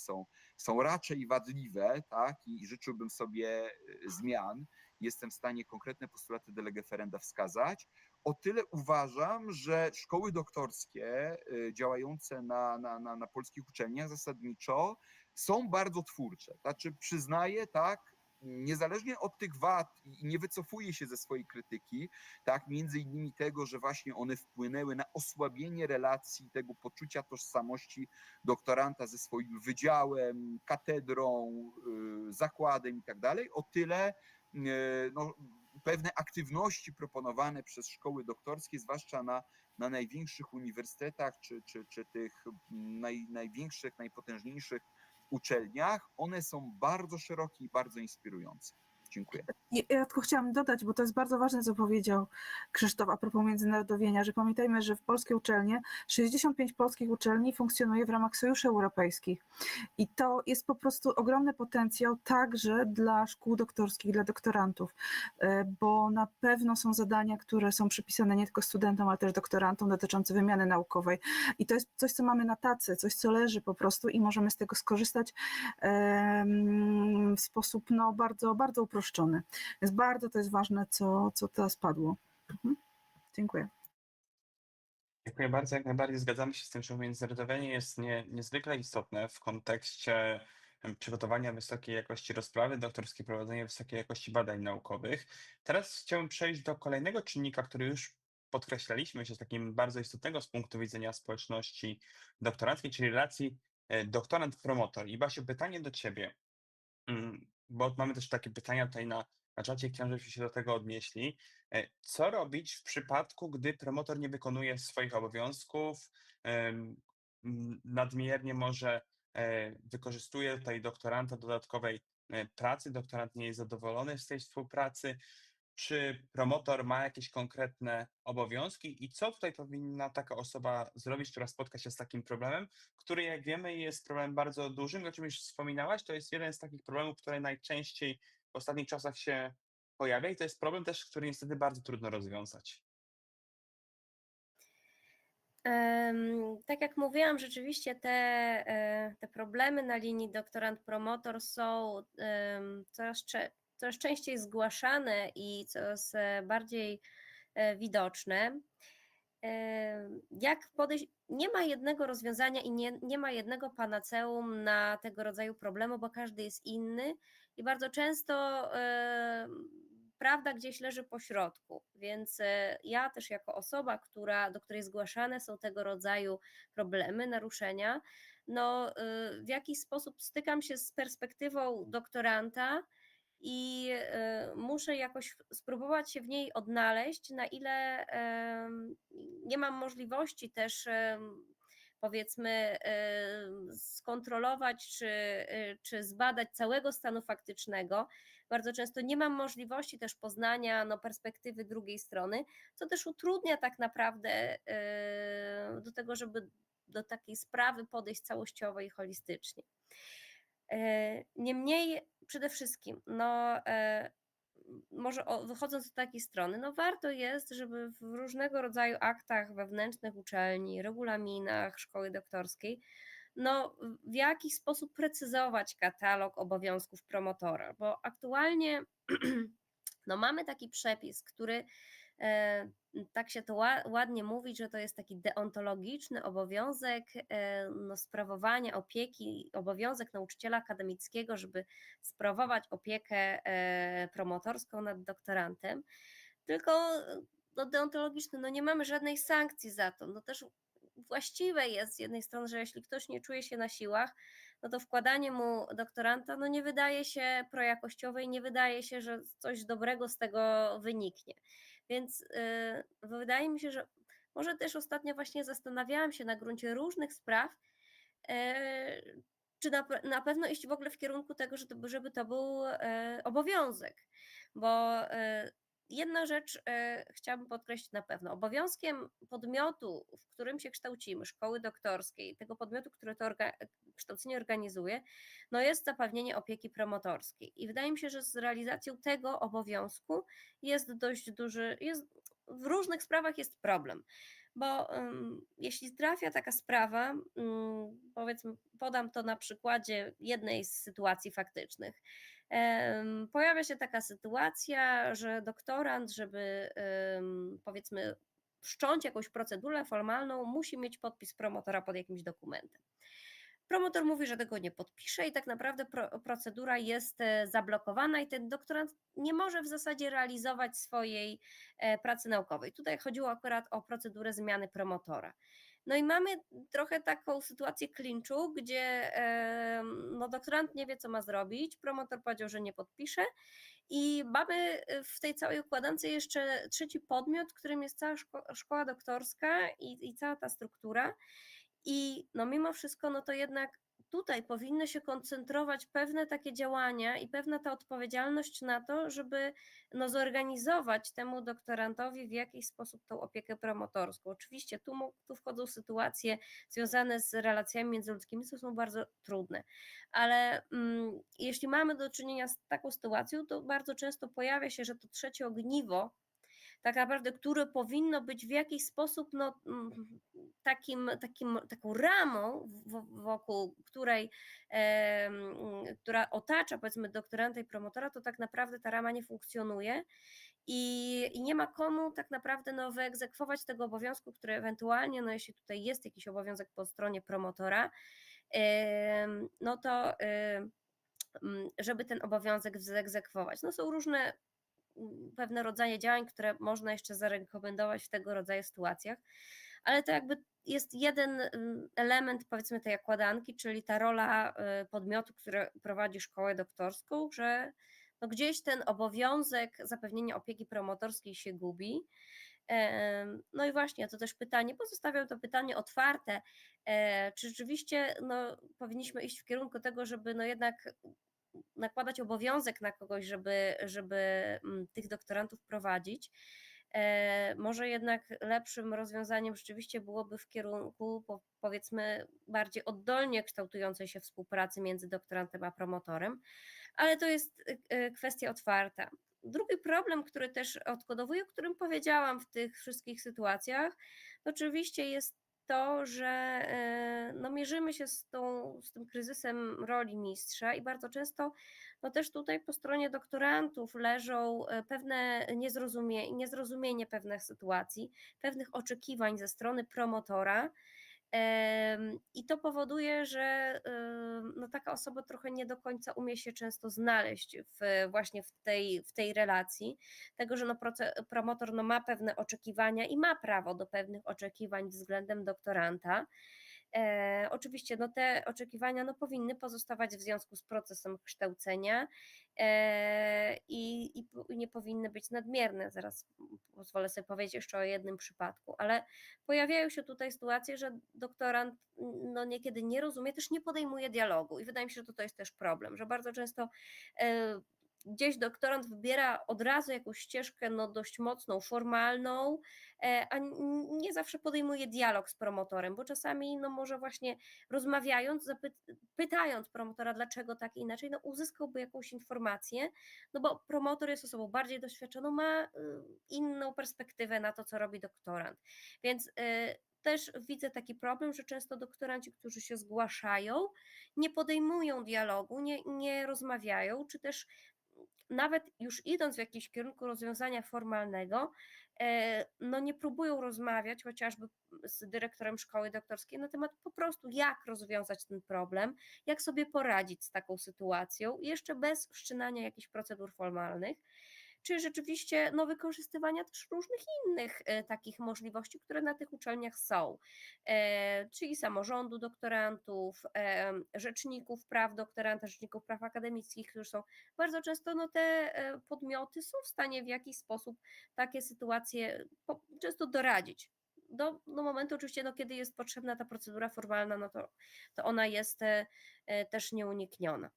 są raczej wadliwe, tak, i życzyłbym sobie zmian. Jestem w stanie konkretne postulaty de lege ferenda wskazać. O tyle uważam, że szkoły doktorskie działające na polskich uczelniach zasadniczo są bardzo twórcze. Znaczy przyznaję, tak, niezależnie od tych wad i nie wycofuję się ze swojej krytyki, tak, między innymi tego, że właśnie one wpłynęły na osłabienie relacji, tego poczucia tożsamości doktoranta ze swoim wydziałem, katedrą, zakładem i tak dalej, o tyle no, pewne aktywności proponowane przez szkoły doktorskie, zwłaszcza na największych uniwersytetach, czy tych największych, najpotężniejszych uczelniach, one są bardzo szerokie i bardzo inspirujące. Dziękuję. Ja tylko chciałam dodać, bo to jest bardzo ważne, co powiedział Krzysztof a propos międzynarodowienia, że pamiętajmy, że w polskie uczelnie 65 polskich uczelni funkcjonuje w ramach sojuszy europejskich. I to jest po prostu ogromny potencjał także dla szkół doktorskich, dla doktorantów, bo na pewno są zadania, które są przypisane nie tylko studentom, ale też doktorantom dotyczące wymiany naukowej. I to jest coś, co mamy na tacy, coś, co leży po prostu i możemy z tego skorzystać w sposób no, bardzo, bardzo uproszczony. Więc bardzo to jest ważne, co teraz padło. Dziękuję. Dziękuję bardzo. Jak najbardziej zgadzamy się z tym, że umiędzynarodowienie jest niezwykle istotne w kontekście przygotowania wysokiej jakości rozprawy doktorskiej, prowadzenia wysokiej jakości badań naukowych. Teraz chciałbym przejść do kolejnego czynnika, który już podkreślaliśmy, że jest takim bardzo istotnego z punktu widzenia społeczności doktoranckiej, czyli relacji doktorant-promotor. I Basiu, pytanie do Ciebie, bo mamy też takie pytania tutaj na czacie, chciałem, żebyście się do tego odnieśli. Co robić w przypadku, gdy promotor nie wykonuje swoich obowiązków, nadmiernie może wykorzystuje tutaj doktoranta do dodatkowej pracy, doktorant nie jest zadowolony z tej współpracy, czy promotor ma jakieś konkretne obowiązki i co tutaj powinna taka osoba zrobić, która spotka się z takim problemem, który jak wiemy jest problemem bardzo dużym, o czym już wspominałaś, to jest jeden z takich problemów, które najczęściej w ostatnich czasach się pojawia i to jest problem też, który niestety bardzo trudno rozwiązać. Tak jak mówiłam, rzeczywiście te problemy na linii doktorant-promotor są coraz częściej zgłaszane i coraz bardziej widoczne. Jak podejść? Nie ma jednego rozwiązania i nie ma jednego panaceum na tego rodzaju problemy, bo każdy jest inny i bardzo często prawda gdzieś leży po środku, więc ja też jako osoba, do której zgłaszane są tego rodzaju problemy, naruszenia, no w jakiś sposób stykam się z perspektywą doktoranta i muszę jakoś spróbować się w niej odnaleźć, na ile nie mam możliwości też powiedzmy skontrolować czy zbadać całego stanu faktycznego. Bardzo często nie mam możliwości też poznania perspektywy drugiej strony, co też utrudnia tak naprawdę do tego, żeby do takiej sprawy podejść całościowo i holistycznie. Niemniej przede wszystkim, może wychodząc od takiej strony, warto jest, żeby w różnego rodzaju aktach wewnętrznych uczelni, regulaminach szkoły doktorskiej, w jakiś sposób precyzować katalog obowiązków promotora, bo aktualnie mamy taki przepis, który tak się to ładnie mówi, że to jest taki deontologiczny obowiązek sprawowania opieki, obowiązek nauczyciela akademickiego, żeby sprawować opiekę promotorską nad doktorantem, tylko deontologiczny, nie mamy żadnej sankcji za to, też właściwe jest z jednej strony, że jeśli ktoś nie czuje się na siłach, to wkładanie mu doktoranta nie wydaje się projakościowe i nie wydaje się, że coś dobrego z tego wyniknie. Więc wydaje mi się, że może też ostatnio właśnie zastanawiałam się na gruncie różnych spraw, czy na pewno iść w ogóle w kierunku tego, żeby to był obowiązek, bo jedna rzecz chciałabym podkreślić na pewno. Obowiązkiem podmiotu, w którym się kształcimy, szkoły doktorskiej, tego podmiotu, który to kształcenie organizuje, no jest zapewnienie opieki promotorskiej. I wydaje mi się, że z realizacją tego obowiązku jest dość duży, w różnych sprawach jest problem. Bo jeśli trafia taka sprawa, powiedzmy, podam to na przykładzie jednej z sytuacji faktycznych. Pojawia się taka sytuacja, że doktorant, żeby powiedzmy wszcząć jakąś procedurę formalną, musi mieć podpis promotora pod jakimś dokumentem. Promotor mówi, że tego nie podpisze i tak naprawdę procedura jest zablokowana i ten doktorant nie może w zasadzie realizować swojej pracy naukowej. Tutaj chodziło akurat o procedurę zmiany promotora. No i mamy trochę taką sytuację klinczu, gdzie no, doktorant nie wie, co ma zrobić, promotor powiedział, że nie podpisze i mamy w tej całej układance jeszcze trzeci podmiot, którym jest cała szkoła doktorska i cała ta struktura. I no mimo wszystko, no to jednak tutaj powinny się koncentrować pewne takie działania i pewna ta odpowiedzialność na to, żeby no zorganizować temu doktorantowi w jakiś sposób tą opiekę promotorską. Oczywiście tu wchodzą sytuacje związane z relacjami międzyludzkimi, co są bardzo trudne, ale jeśli mamy do czynienia z taką sytuacją, to bardzo często pojawia się, że to trzecie ogniwo, tak naprawdę, które powinno być w jakiś sposób no, taką ramą, wokół której, która otacza powiedzmy doktoranta i promotora, to tak naprawdę ta rama nie funkcjonuje i nie ma komu tak naprawdę no, wyegzekwować tego obowiązku, który ewentualnie, no jeśli tutaj jest jakiś obowiązek po stronie promotora, no to żeby ten obowiązek wyegzekwować. No są różne pewne rodzaje działań, które można jeszcze zarekomendować w tego rodzaju sytuacjach, ale to jakby jest jeden element powiedzmy tej układanki, czyli ta rola podmiotu, który prowadzi szkołę doktorską, że no gdzieś ten obowiązek zapewnienia opieki promotorskiej się gubi. No i właśnie, to też pytanie, pozostawiam to pytanie otwarte, czy rzeczywiście no, powinniśmy iść w kierunku tego, żeby no jednak nakładać obowiązek na kogoś, żeby tych doktorantów prowadzić. Może jednak lepszym rozwiązaniem rzeczywiście byłoby w kierunku powiedzmy bardziej oddolnie kształtującej się współpracy między doktorantem a promotorem, ale to jest kwestia otwarta. Drugi problem, który też odkodowuję, o którym powiedziałam w tych wszystkich sytuacjach, to oczywiście jest to, że no, mierzymy się z tym kryzysem roli mistrza i bardzo często no, też tutaj po stronie doktorantów leżą pewne niezrozumienie pewnych sytuacji, pewnych oczekiwań ze strony promotora. I to powoduje, że no, taka osoba trochę nie do końca umie się często znaleźć właśnie w tej relacji, tego, że no, promotor no, ma pewne oczekiwania i ma prawo do pewnych oczekiwań względem doktoranta. Oczywiście no, te oczekiwania no, powinny pozostawać w związku z procesem kształcenia i nie powinny być nadmierne. Zaraz pozwolę sobie powiedzieć jeszcze o jednym przypadku, ale pojawiają się tutaj sytuacje, że doktorant no, niekiedy nie rozumie, też nie podejmuje dialogu i wydaje mi się, że to jest też problem, że bardzo często gdzieś doktorant wybiera od razu jakąś ścieżkę no, dość mocną, formalną, a nie zawsze podejmuje dialog z promotorem, bo czasami no, może właśnie rozmawiając, pytając promotora, dlaczego tak i inaczej, no, uzyskałby jakąś informację, no bo promotor jest osobą bardziej doświadczoną, ma inną perspektywę na to, co robi doktorant. Więc też widzę taki problem, że często doktoranci, którzy się zgłaszają, nie podejmują dialogu, nie rozmawiają, czy też nawet już idąc w jakimś kierunku rozwiązania formalnego, no nie próbują rozmawiać chociażby z dyrektorem szkoły doktorskiej na temat po prostu jak rozwiązać ten problem, jak sobie poradzić z taką sytuacją, jeszcze bez wszczynania jakichś procedur formalnych, czy rzeczywiście no, wykorzystywania też różnych innych takich możliwości, które na tych uczelniach są, czyli samorządu doktorantów, rzeczników praw doktoranta, rzeczników praw akademickich, którzy są bardzo często no, te podmioty są w stanie w jakiś sposób takie sytuacje często doradzić. Do momentu oczywiście, no, kiedy jest potrzebna ta procedura formalna, no to ona jest też nieunikniona.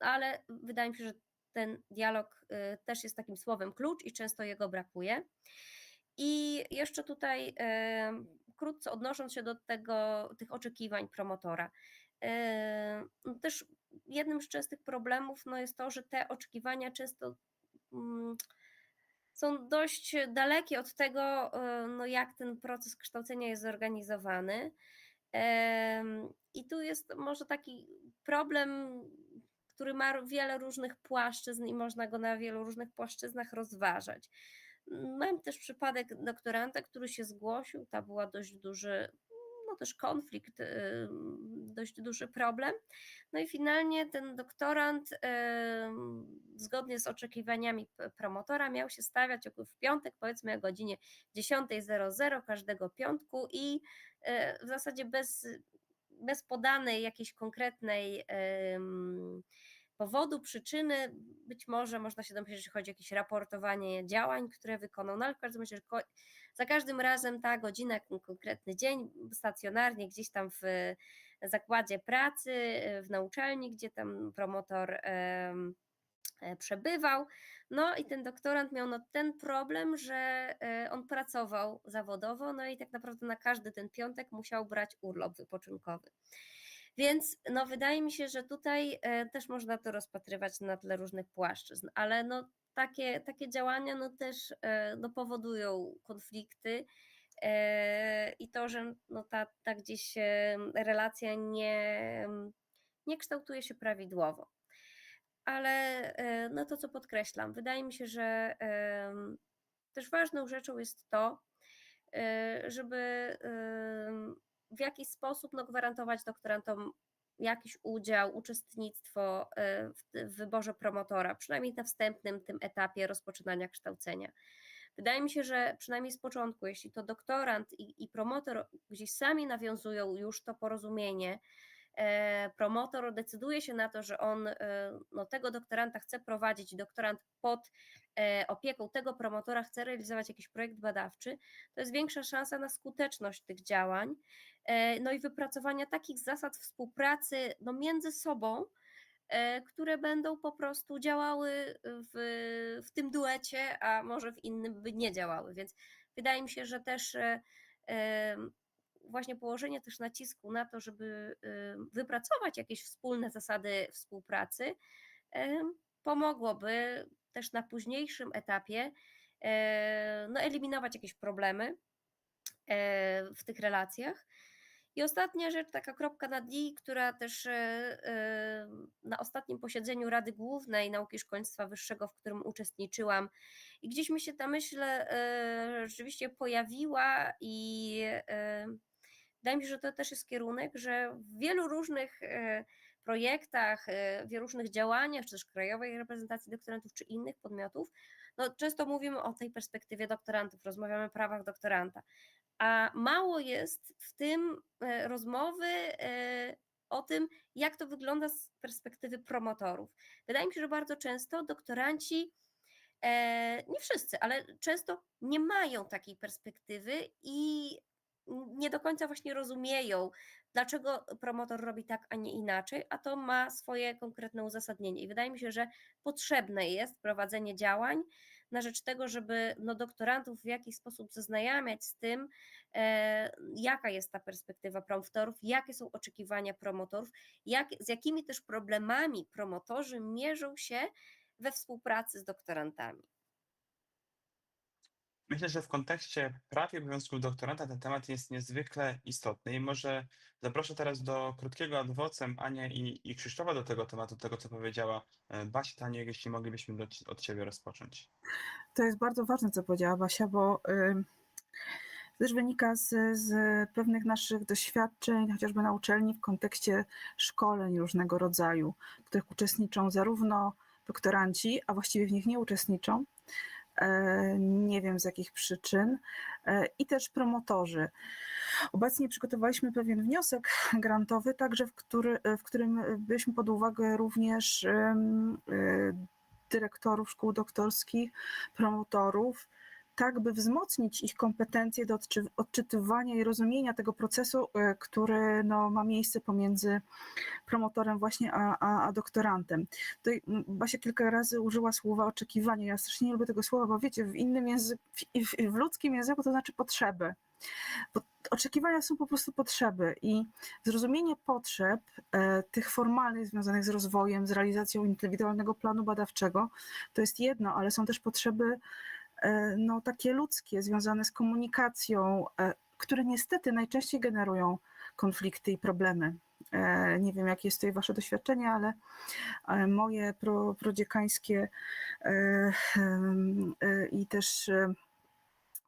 Ale wydaje mi się, że ten dialog też jest takim słowem klucz i często jego brakuje. I jeszcze tutaj krótko odnosząc się do tych oczekiwań promotora. Też jednym z częstych problemów jest to, że te oczekiwania często są dość dalekie od tego, jak ten proces kształcenia jest zorganizowany. I tu jest może taki problem, który ma wiele różnych płaszczyzn i można go na wielu różnych płaszczyznach rozważać. Mam też przypadek doktoranta, który się zgłosił, to była dość duży, też konflikt, dość duży problem. No i finalnie ten doktorant zgodnie z oczekiwaniami promotora miał się stawiać w piątek, powiedzmy o godzinie 10:00 każdego piątku i w zasadzie bez podanej jakiejś konkretnej powodu, przyczyny, być może można się domyśleć, że chodzi o jakieś raportowanie działań, które wykonał, no ale w każdym razie za każdym razem ta godzina, konkretny dzień, stacjonarnie gdzieś tam w zakładzie pracy, w nauczelni, gdzie tam promotor przebywał. No i ten doktorant miał ten problem, że on pracował zawodowo, no i tak naprawdę na każdy ten piątek musiał brać urlop wypoczynkowy. Więc wydaje mi się, że tutaj też można to rozpatrywać na tle różnych płaszczyzn, ale takie działania też powodują konflikty i to, że ta gdzieś relacja nie kształtuje się prawidłowo. Ale to, co podkreślam, wydaje mi się, że też ważną rzeczą jest to, żeby w jakiś sposób gwarantować doktorantom jakiś udział, uczestnictwo w wyborze promotora, przynajmniej na wstępnym tym etapie rozpoczynania kształcenia. Wydaje mi się, że przynajmniej z początku, jeśli to doktorant i promotor gdzieś sami nawiązują już to porozumienie, promotor decyduje się na to, że on tego doktoranta chce prowadzić, doktorant pod opieką tego promotora chce realizować jakiś projekt badawczy, to jest większa szansa na skuteczność tych działań, i wypracowania takich zasad współpracy między sobą, które będą po prostu działały w tym duecie, a może w innym by nie działały, więc wydaje mi się, że też właśnie położenie też nacisku na to, żeby wypracować jakieś wspólne zasady współpracy, pomogłoby też na późniejszym etapie eliminować jakieś problemy w tych relacjach. I ostatnia rzecz, taka kropka nad i, która też na ostatnim posiedzeniu Rady Głównej Nauki i Szkolnictwa Wyższego, w którym uczestniczyłam, i gdzieś mi się ta myśl rzeczywiście pojawiła i wydaje mi się, że to też jest kierunek, że w wielu różnych projektach, w wielu różnych działaniach, czy też krajowej reprezentacji doktorantów, czy innych podmiotów, często mówimy o tej perspektywie doktorantów, rozmawiamy o prawach doktoranta, a mało jest w tym rozmowy o tym, jak to wygląda z perspektywy promotorów. Wydaje mi się, że bardzo często doktoranci, nie wszyscy, ale często nie mają takiej perspektywy i nie do końca właśnie rozumieją, dlaczego promotor robi tak, a nie inaczej, a to ma swoje konkretne uzasadnienie. I wydaje mi się, że potrzebne jest prowadzenie działań na rzecz tego, żeby doktorantów w jakiś sposób zaznajamiać z tym, jaka jest ta perspektywa promotorów, jakie są oczekiwania promotorów, z jakimi też problemami promotorzy mierzą się we współpracy z doktorantami. Myślę, że w kontekście praw i obowiązków doktoranta ten temat jest niezwykle istotny i może zaproszę teraz do krótkiego ad vocem Anię i Krzysztofa do tego tematu, tego co powiedziała Basia. Taniu, jeśli moglibyśmy od Ciebie rozpocząć. To jest bardzo ważne, co powiedziała Basia, bo też wynika z pewnych naszych doświadczeń, chociażby na uczelni w kontekście szkoleń różnego rodzaju, w których uczestniczą zarówno doktoranci, a właściwie w nich nie uczestniczą, nie wiem z jakich przyczyn, i też promotorzy. Obecnie przygotowaliśmy pewien wniosek grantowy, także w którym byliśmy pod uwagę również dyrektorów szkół doktorskich, promotorów, tak by wzmocnić ich kompetencje do odczytywania i rozumienia tego procesu, który no, ma miejsce pomiędzy promotorem właśnie a doktorantem. Tutaj Basia kilka razy użyła słowa oczekiwanie. Ja strasznie nie lubię tego słowa, bo wiecie, w innym języku, w ludzkim języku to znaczy potrzeby. Bo oczekiwania są po prostu potrzeby i zrozumienie potrzeb tych formalnych związanych z rozwojem, z realizacją indywidualnego planu badawczego to jest jedno, ale są też potrzeby no, takie ludzkie, związane z komunikacją, które niestety najczęściej generują konflikty i problemy. Nie wiem, jakie jest tutaj wasze doświadczenie, ale moje prodziekańskie i też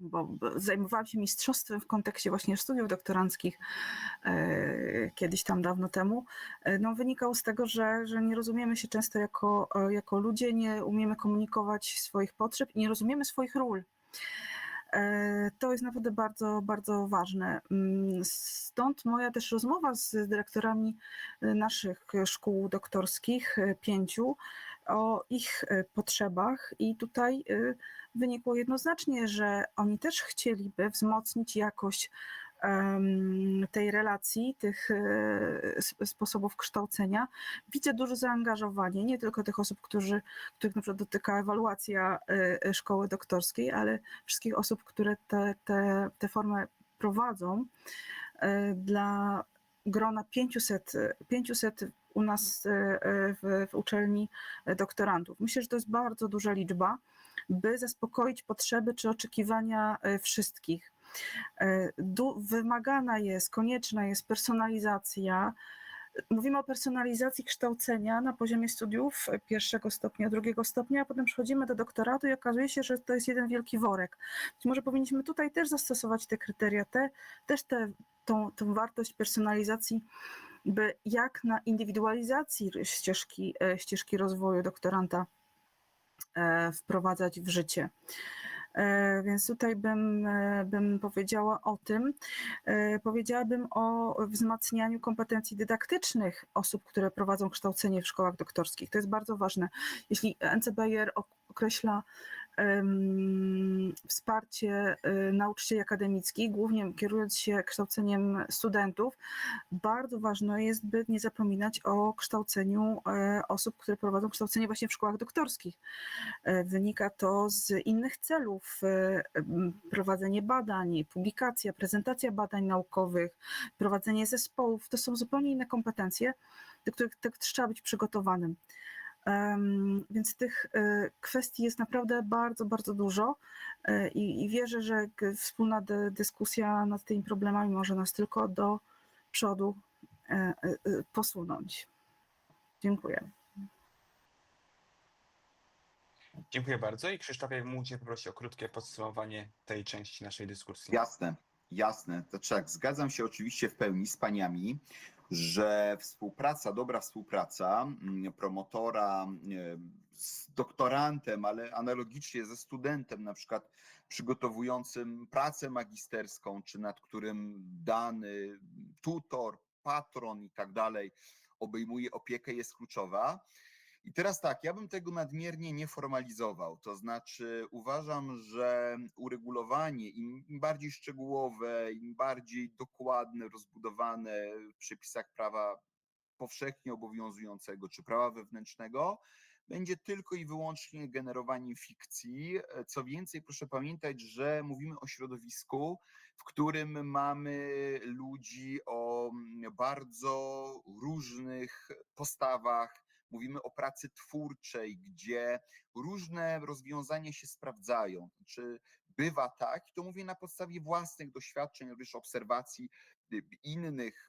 bo zajmowałam się mistrzostwem w kontekście właśnie studiów doktoranckich kiedyś tam dawno temu, no wynikało z tego, że nie rozumiemy się często jako ludzie, nie umiemy komunikować swoich potrzeb i nie rozumiemy swoich ról. To jest naprawdę bardzo, bardzo ważne. Stąd moja też rozmowa z dyrektorami naszych szkół doktorskich, 5, o ich potrzebach i tutaj wynikło jednoznacznie, że oni też chcieliby wzmocnić jakość tej relacji, tych sposobów kształcenia. Widzę duże zaangażowanie, nie tylko tych osób, których na przykład dotyka ewaluacja szkoły doktorskiej, ale wszystkich osób, które tę formę prowadzą. Dla grona 500 u nas w uczelni doktorantów. Myślę, że to jest bardzo duża liczba, by zaspokoić potrzeby czy oczekiwania wszystkich. Wymagana jest, konieczna jest personalizacja. Mówimy o personalizacji kształcenia na poziomie studiów 1. stopnia, 2. stopnia, a potem przechodzimy do doktoratu i okazuje się, że to jest jeden wielki worek. Być może powinniśmy tutaj też zastosować te kryteria, tą wartość personalizacji, by jak na indywidualizacji ścieżki rozwoju doktoranta wprowadzać w życie. Więc tutaj bym powiedziała o tym. Powiedziałabym o wzmacnianiu kompetencji dydaktycznych osób, które prowadzą kształcenie w szkołach doktorskich. To jest bardzo ważne. Jeśli NCBR określa wsparcie nauczycieli akademickich, głównie kierując się kształceniem studentów, bardzo ważne jest, by nie zapominać o kształceniu osób, które prowadzą kształcenie właśnie w szkołach doktorskich. Wynika to z innych celów, prowadzenie badań, publikacja, prezentacja badań naukowych, prowadzenie zespołów, to są zupełnie inne kompetencje, do których też trzeba być przygotowanym. Więc tych kwestii jest naprawdę bardzo, bardzo dużo i wierzę, że wspólna dyskusja nad tymi problemami może nas tylko do przodu posunąć. Dziękuję. Dziękuję bardzo i Krzysztofie, mógł Cię poprosić o krótkie podsumowanie tej części naszej dyskusji. Jasne. To tak, zgadzam się oczywiście w pełni z paniami, że dobra współpraca promotora z doktorantem, ale analogicznie ze studentem, na przykład przygotowującym pracę magisterską, czy nad którym dany tutor, patron i tak dalej obejmuje opiekę, jest kluczowa. I teraz tak, ja bym tego nadmiernie nie formalizował, to znaczy uważam, że uregulowanie im bardziej szczegółowe, im bardziej dokładne, rozbudowane w przepisach prawa powszechnie obowiązującego czy prawa wewnętrznego będzie tylko i wyłącznie generowaniem fikcji. Co więcej, proszę pamiętać, że mówimy o środowisku, w którym mamy ludzi o bardzo różnych postawach. Mówimy o pracy twórczej, gdzie różne rozwiązania się sprawdzają. Czy bywa tak, i to mówię na podstawie własnych doświadczeń, również obserwacji innych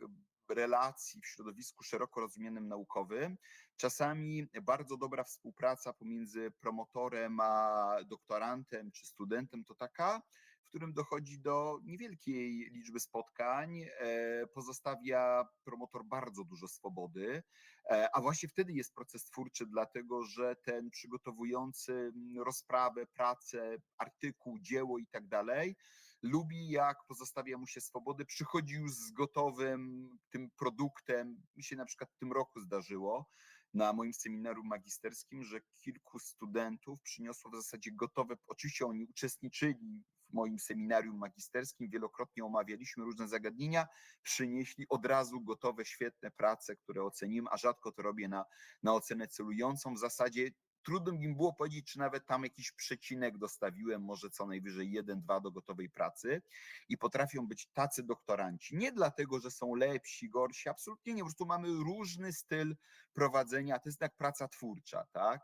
relacji w środowisku szeroko rozumianym naukowym. Czasami bardzo dobra współpraca pomiędzy promotorem a doktorantem czy studentem to taka, w którym dochodzi do niewielkiej liczby spotkań, pozostawia promotor bardzo dużo swobody, a właśnie wtedy jest proces twórczy, dlatego że ten przygotowujący rozprawę, pracę, artykuł, dzieło i tak dalej, lubi, jak pozostawia mu się swobody, przychodzi już z gotowym tym produktem. Mi się na przykład w tym roku zdarzyło na moim seminarium magisterskim, że kilku studentów przyniosło w zasadzie gotowe, oczywiście oni uczestniczyli w moim seminarium magisterskim, wielokrotnie omawialiśmy różne zagadnienia, przynieśli od razu gotowe, świetne prace, które oceniłem, a rzadko to robię na ocenę celującą. W zasadzie trudno mi było powiedzieć, czy nawet tam jakiś przecinek dostawiłem, może co najwyżej 1, 2 do gotowej pracy i potrafią być tacy doktoranci. Nie dlatego, że są lepsi, gorsi, absolutnie nie, po prostu mamy różny styl prowadzenia, to jest jak praca twórcza, tak?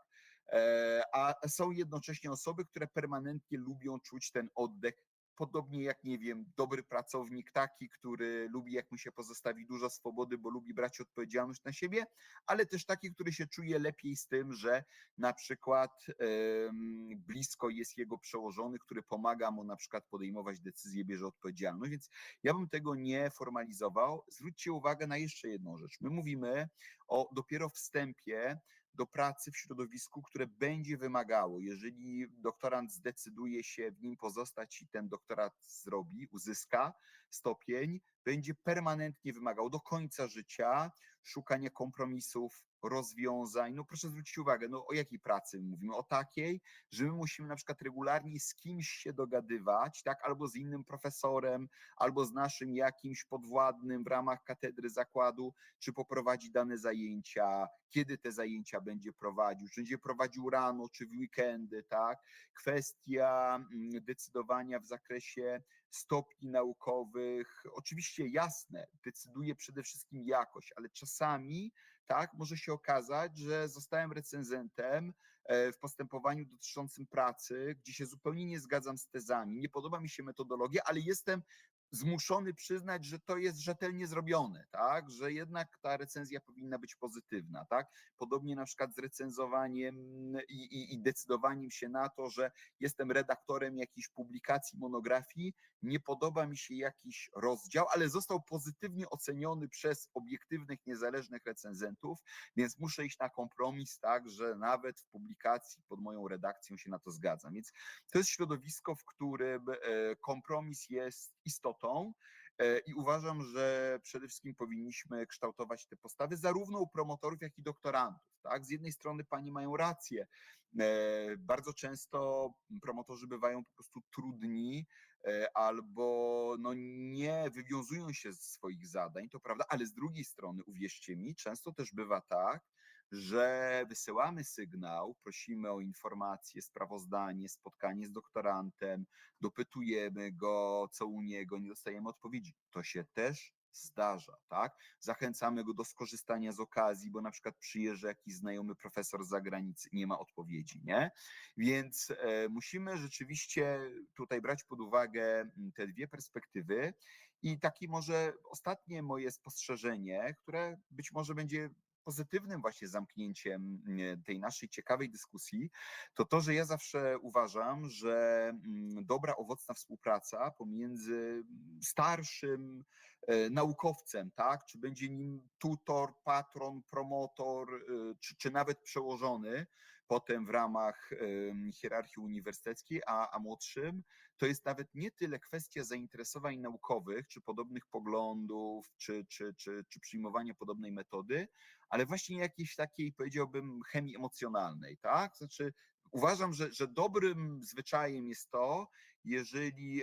A są jednocześnie osoby, które permanentnie lubią czuć ten oddech, podobnie jak, nie wiem, dobry pracownik taki, który lubi, jak mu się pozostawi dużo swobody, bo lubi brać odpowiedzialność na siebie, ale też taki, który się czuje lepiej z tym, że na przykład blisko jest jego przełożony, który pomaga mu na przykład podejmować decyzje, bierze odpowiedzialność, więc ja bym tego nie formalizował. Zwróćcie uwagę na jeszcze jedną rzecz. My mówimy o dopiero wstępie do pracy w środowisku, które będzie wymagało, jeżeli doktorant zdecyduje się w nim pozostać i ten doktorat zrobi, uzyska stopień, będzie permanentnie wymagał do końca życia szukania kompromisów, rozwiązań. No proszę zwrócić uwagę, no o jakiej pracy mówimy? O takiej, że my musimy na przykład regularnie z kimś się dogadywać, tak, albo z innym profesorem, albo z naszym jakimś podwładnym w ramach katedry zakładu, czy poprowadzi dane zajęcia, kiedy te zajęcia będzie prowadził, czy będzie prowadził rano, czy w weekendy, tak? Kwestia decydowania w zakresie stopni naukowych, oczywiście jasne, decyduje przede wszystkim jakość, ale czasami tak może się okazać, że zostałem recenzentem w postępowaniu dotyczącym pracy, gdzie się zupełnie nie zgadzam z tezami, nie podoba mi się metodologia, ale jestem zmuszony przyznać, że to jest rzetelnie zrobione, tak? Że jednak ta recenzja powinna być pozytywna, tak? Podobnie na przykład z recenzowaniem i decydowaniem się na to, że jestem redaktorem jakiejś publikacji, monografii, nie podoba mi się jakiś rozdział, ale został pozytywnie oceniony przez obiektywnych, niezależnych recenzentów, więc muszę iść na kompromis, tak, że nawet w publikacji pod moją redakcją się na to zgadzam. Więc to jest środowisko, w którym kompromis jest istotą i uważam, że przede wszystkim powinniśmy kształtować te postawy zarówno u promotorów, jak i doktorantów. Tak? Z jednej strony pani mają rację, bardzo często promotorzy bywają po prostu trudni albo no nie wywiązują się ze swoich zadań, to prawda, ale z drugiej strony, uwierzcie mi, często też bywa tak, że wysyłamy sygnał, prosimy o informację, sprawozdanie, spotkanie z doktorantem, dopytujemy go, co u niego, nie dostajemy odpowiedzi. To się też zdarza, tak? Zachęcamy go do skorzystania z okazji, bo na przykład przyjeżdża jakiś znajomy profesor z zagranicy, nie ma odpowiedzi, nie? Więc musimy rzeczywiście tutaj brać pod uwagę te dwie perspektywy i takie może ostatnie moje spostrzeżenie, które być może będzie pozytywnym właśnie zamknięciem tej naszej ciekawej dyskusji, to to, że ja zawsze uważam, że dobra, owocna współpraca pomiędzy starszym naukowcem, tak, czy będzie nim tutor, patron, promotor, czy nawet przełożony, potem w ramach hierarchii uniwersyteckiej, a młodszym, to jest nawet nie tyle kwestia zainteresowań naukowych, czy podobnych poglądów, czy przyjmowania podobnej metody, ale właśnie jakiejś takiej, powiedziałbym, chemii emocjonalnej, tak? Znaczy, uważam, że dobrym zwyczajem jest to, jeżeli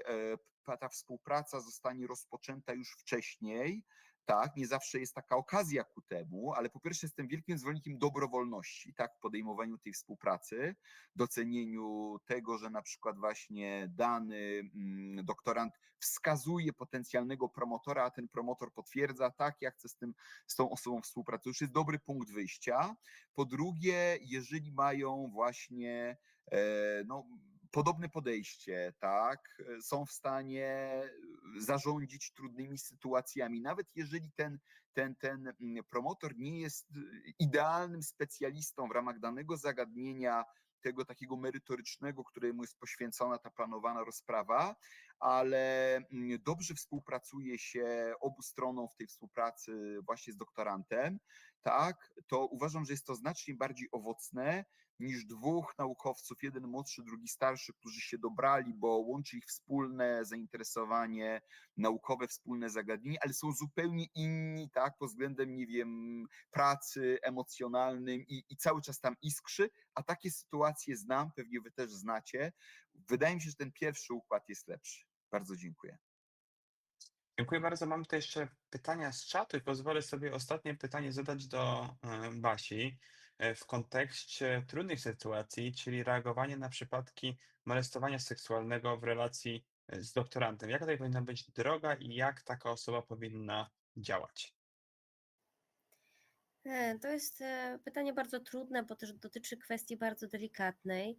ta współpraca zostanie rozpoczęta już wcześniej, tak, nie zawsze jest taka okazja ku temu, ale po pierwsze jestem wielkim zwolennikiem dobrowolności, tak, w podejmowaniu tej współpracy, docenieniu tego, że na przykład właśnie dany doktorant wskazuje potencjalnego promotora, a ten promotor potwierdza, tak, ja chcę z tą osobą współpracować, to już jest dobry punkt wyjścia. Po drugie, jeżeli mają właśnie no, podobne podejście, tak, są w stanie zarządzić trudnymi sytuacjami, nawet jeżeli ten promotor nie jest idealnym specjalistą w ramach danego zagadnienia, tego takiego merytorycznego, któremu jest poświęcona ta planowana rozprawa, ale dobrze współpracuje się obu stronom w tej współpracy właśnie z doktorantem, tak, to uważam, że jest to znacznie bardziej owocne niż dwóch naukowców, jeden młodszy, drugi starszy, którzy się dobrali, bo łączy ich wspólne zainteresowanie naukowe, wspólne zagadnienie, ale są zupełnie inni, tak, pod względem, nie wiem, pracy, emocjonalnym i cały czas tam iskrzy, a takie sytuacje znam, pewnie wy też znacie. Wydaje mi się, że ten pierwszy układ jest lepszy. Bardzo dziękuję. Dziękuję bardzo. Mam tutaj jeszcze pytania z czatu i pozwolę sobie ostatnie pytanie zadać do Basi w kontekście trudnych sytuacji, czyli reagowanie na przypadki molestowania seksualnego w relacji z doktorantem. Jaka tutaj powinna być droga i jak taka osoba powinna działać? To jest pytanie bardzo trudne, bo też dotyczy kwestii bardzo delikatnej.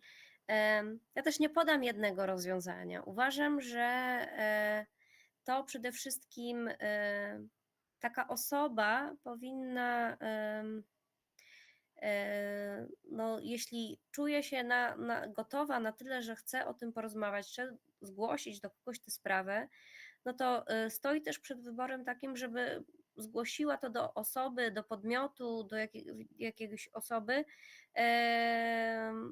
Ja też nie podam jednego rozwiązania. Uważam, że to przede wszystkim taka osoba powinna, no, jeśli czuje się gotowa na tyle, że chce o tym porozmawiać, chce zgłosić do kogoś tę sprawę, no to stoi też przed wyborem takim, żeby zgłosiła to do osoby, do podmiotu, do jakiejś osoby,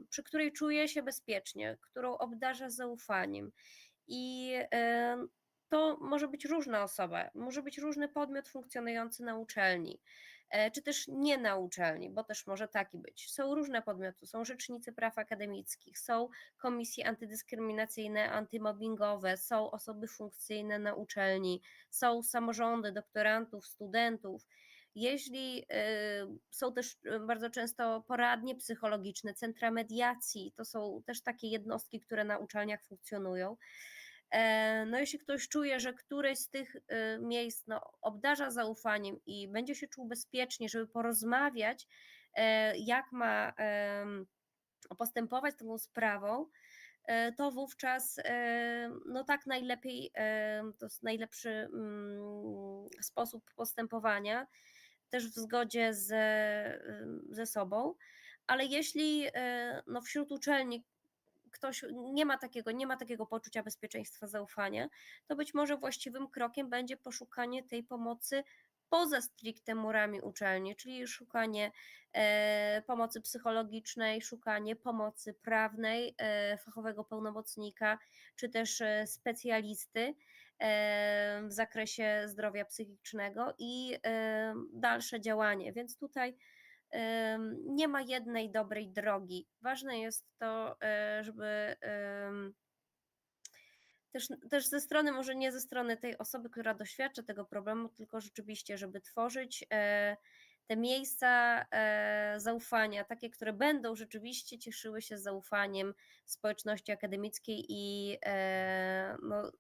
przy której czuje się bezpiecznie, którą obdarza zaufaniem. I to może być różna osoba, może być różny podmiot funkcjonujący na uczelni, czy też nie na uczelni, bo też może taki być. Są różne podmioty, są rzecznicy praw akademickich, są komisje antydyskryminacyjne, antymobbingowe, są osoby funkcyjne na uczelni, są samorządy doktorantów, studentów. Jeśli są też bardzo często poradnie psychologiczne, centra mediacji, to są też takie jednostki, które na uczelniach funkcjonują. No jeśli ktoś czuje, że któreś z tych miejsc obdarza zaufaniem i będzie się czuł bezpiecznie, żeby porozmawiać, jak ma postępować z tą sprawą, to wówczas no tak najlepiej, to jest najlepszy sposób postępowania, też w zgodzie ze sobą, ale jeśli no wśród uczelni ktoś nie ma takiego poczucia bezpieczeństwa, zaufania, to być może właściwym krokiem będzie poszukanie tej pomocy poza stricte murami uczelni, czyli szukanie pomocy psychologicznej, szukanie pomocy prawnej, fachowego pełnomocnika, czy też specjalisty w zakresie zdrowia psychicznego i dalsze działanie. Więc tutaj nie ma jednej dobrej drogi. Ważne jest to, żeby też ze strony, może nie ze strony tej osoby, która doświadcza tego problemu, tylko rzeczywiście, żeby tworzyć te miejsca zaufania, takie, które będą rzeczywiście cieszyły się zaufaniem społeczności akademickiej i no,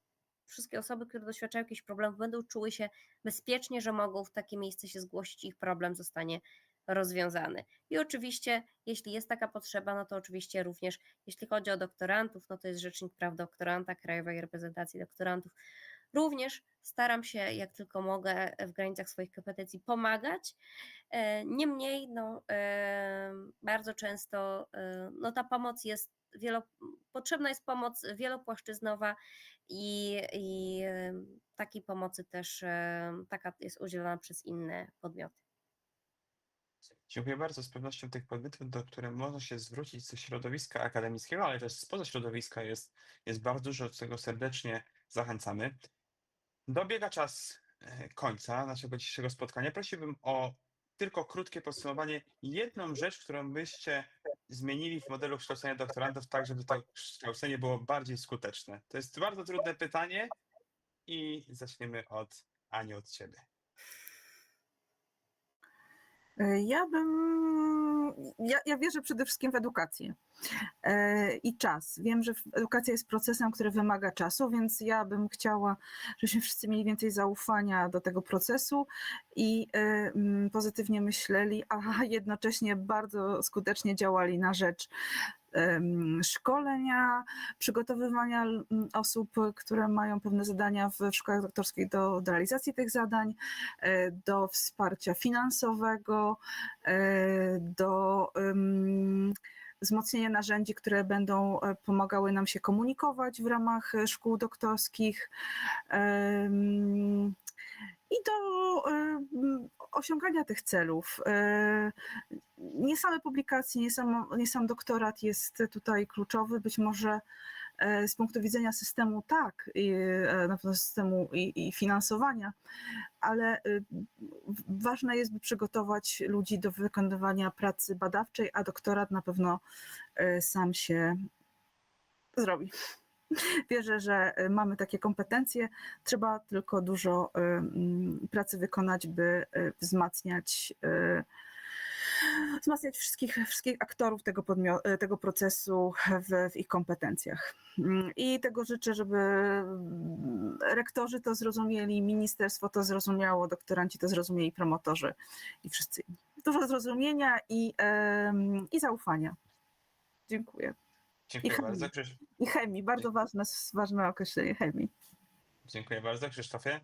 wszystkie osoby, które doświadczają jakichś problemów, będą czuły się bezpiecznie, że mogą w takie miejsce się zgłosić i ich problem zostanie rozwiązany. I oczywiście, jeśli jest taka potrzeba, no to oczywiście również, jeśli chodzi o doktorantów, no to jest Rzecznik Praw Doktoranta, Krajowej Reprezentacji Doktorantów. Również staram się, jak tylko mogę, w granicach swoich kompetencji pomagać. Niemniej, no, bardzo często no, ta pomoc jest potrzebna jest pomoc wielopłaszczyznowa i takiej pomocy też taka jest udzielana przez inne podmioty. Dziękuję bardzo. Z pewnością tych podmiotów, do których można się zwrócić ze środowiska akademickiego, ale też spoza środowiska jest bardzo dużo, do czego serdecznie zachęcamy. Dobiega czas końca naszego dzisiejszego spotkania. Prosiłbym o tylko krótkie podsumowanie. Jedną rzecz, którą byście zmienili w modelu kształcenia doktorantów, tak żeby to kształcenie było bardziej skuteczne. To jest bardzo trudne pytanie i zaczniemy od Ani, od ciebie. Ja wierzę przede wszystkim w edukację i czas. Wiem, że edukacja jest procesem, który wymaga czasu, więc ja bym chciała, żebyśmy wszyscy mieli więcej zaufania do tego procesu i pozytywnie myśleli, a jednocześnie bardzo skutecznie działali na rzecz szkolenia, przygotowywania osób, które mają pewne zadania w szkołach doktorskich do realizacji tych zadań, do wsparcia finansowego, do wzmocnienie narzędzi, które będą pomagały nam się komunikować w ramach szkół doktorskich i do osiągania tych celów. Nie same publikacje, nie sam doktorat jest tutaj kluczowy, być może z punktu widzenia systemu tak, na pewno systemu i finansowania, ale ważne jest, by przygotować ludzi do wykonywania pracy badawczej, a doktorat na pewno sam się zrobi. Wierzę, że mamy takie kompetencje, trzeba tylko dużo pracy wykonać, by wzmacniać wszystkich aktorów tego procesu w ich kompetencjach. I tego życzę, żeby rektorzy to zrozumieli, ministerstwo to zrozumiało, doktoranci to zrozumieli, promotorzy i wszyscy inni. Dużo zrozumienia i zaufania. Dziękuję. Dziękuję bardzo. I chemii, bardzo ważne określenie chemii. Dziękuję bardzo. Krzysztofie?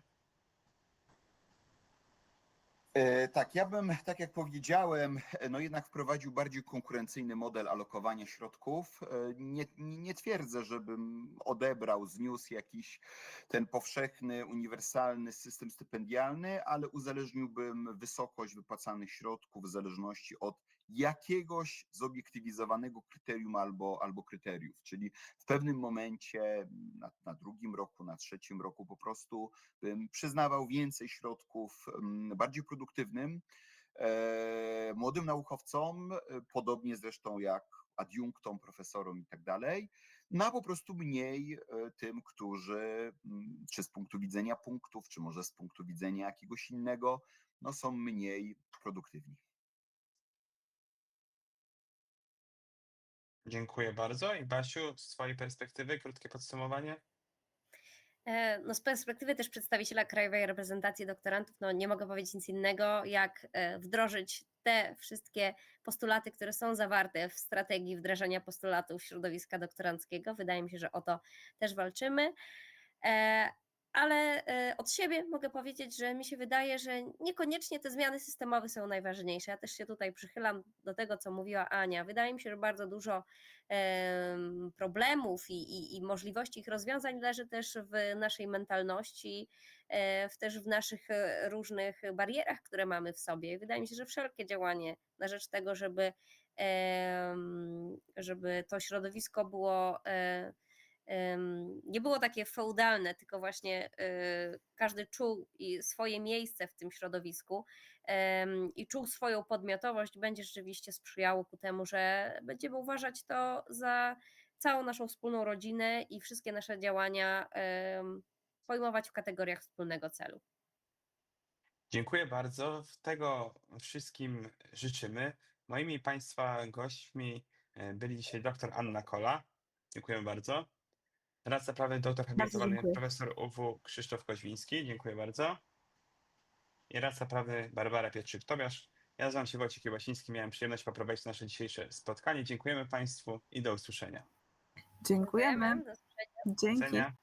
Tak, ja bym, tak jak powiedziałem, no jednak wprowadził bardziej konkurencyjny model alokowania środków. Nie twierdzę, żebym odebrał, zniósł jakiś ten powszechny, uniwersalny system stypendialny, ale uzależniłbym wysokość wypłacanych środków w zależności od jakiegoś zobiektywizowanego kryterium albo kryteriów, czyli w pewnym momencie na drugim roku, na trzecim roku po prostu bym przyznawał więcej środków bardziej produktywnym, młodym naukowcom, podobnie zresztą jak adiunktom, profesorom i tak dalej, no a po prostu mniej tym, którzy czy z punktu widzenia punktów, czy może z punktu widzenia jakiegoś innego, no są mniej produktywni. Dziękuję bardzo. I Basiu, z twojej perspektywy krótkie podsumowanie? No z perspektywy też przedstawiciela Krajowej Reprezentacji Doktorantów, no nie mogę powiedzieć nic innego, jak wdrożyć te wszystkie postulaty, które są zawarte w strategii wdrażania postulatów środowiska doktoranckiego. Wydaje mi się, że o to też walczymy. Ale od siebie mogę powiedzieć, że mi się wydaje, że niekoniecznie te zmiany systemowe są najważniejsze. Ja też się tutaj przychylam do tego, co mówiła Ania. Wydaje mi się, że bardzo dużo problemów i możliwości ich rozwiązań leży też w naszej mentalności, też w naszych różnych barierach, które mamy w sobie. Wydaje mi się, że wszelkie działanie na rzecz tego, żeby to środowisko było nie było takie feudalne, tylko właśnie każdy czuł swoje miejsce w tym środowisku i czuł swoją podmiotowość, będzie rzeczywiście sprzyjało ku temu, że będziemy uważać to za całą naszą wspólną rodzinę i wszystkie nasze działania pojmować w kategoriach wspólnego celu. Dziękuję bardzo. Tego wszystkim życzymy. Moimi Państwa gośćmi byli dzisiaj dr Anna Kola. Dziękuję bardzo. Radca prawny doktor habilitowany dziękuję. profesor UW Krzysztof Koźwiński. Dziękuję bardzo. I radca prawny Barbara Pietrzyk-Tobiasz. Ja nazywam się Wojciech Jubasiński. Miałem przyjemność poprowadzić nasze dzisiejsze spotkanie. Dziękujemy Państwu i do usłyszenia. Dziękujemy. Do zobaczenia. Do Dzięki. widzenia.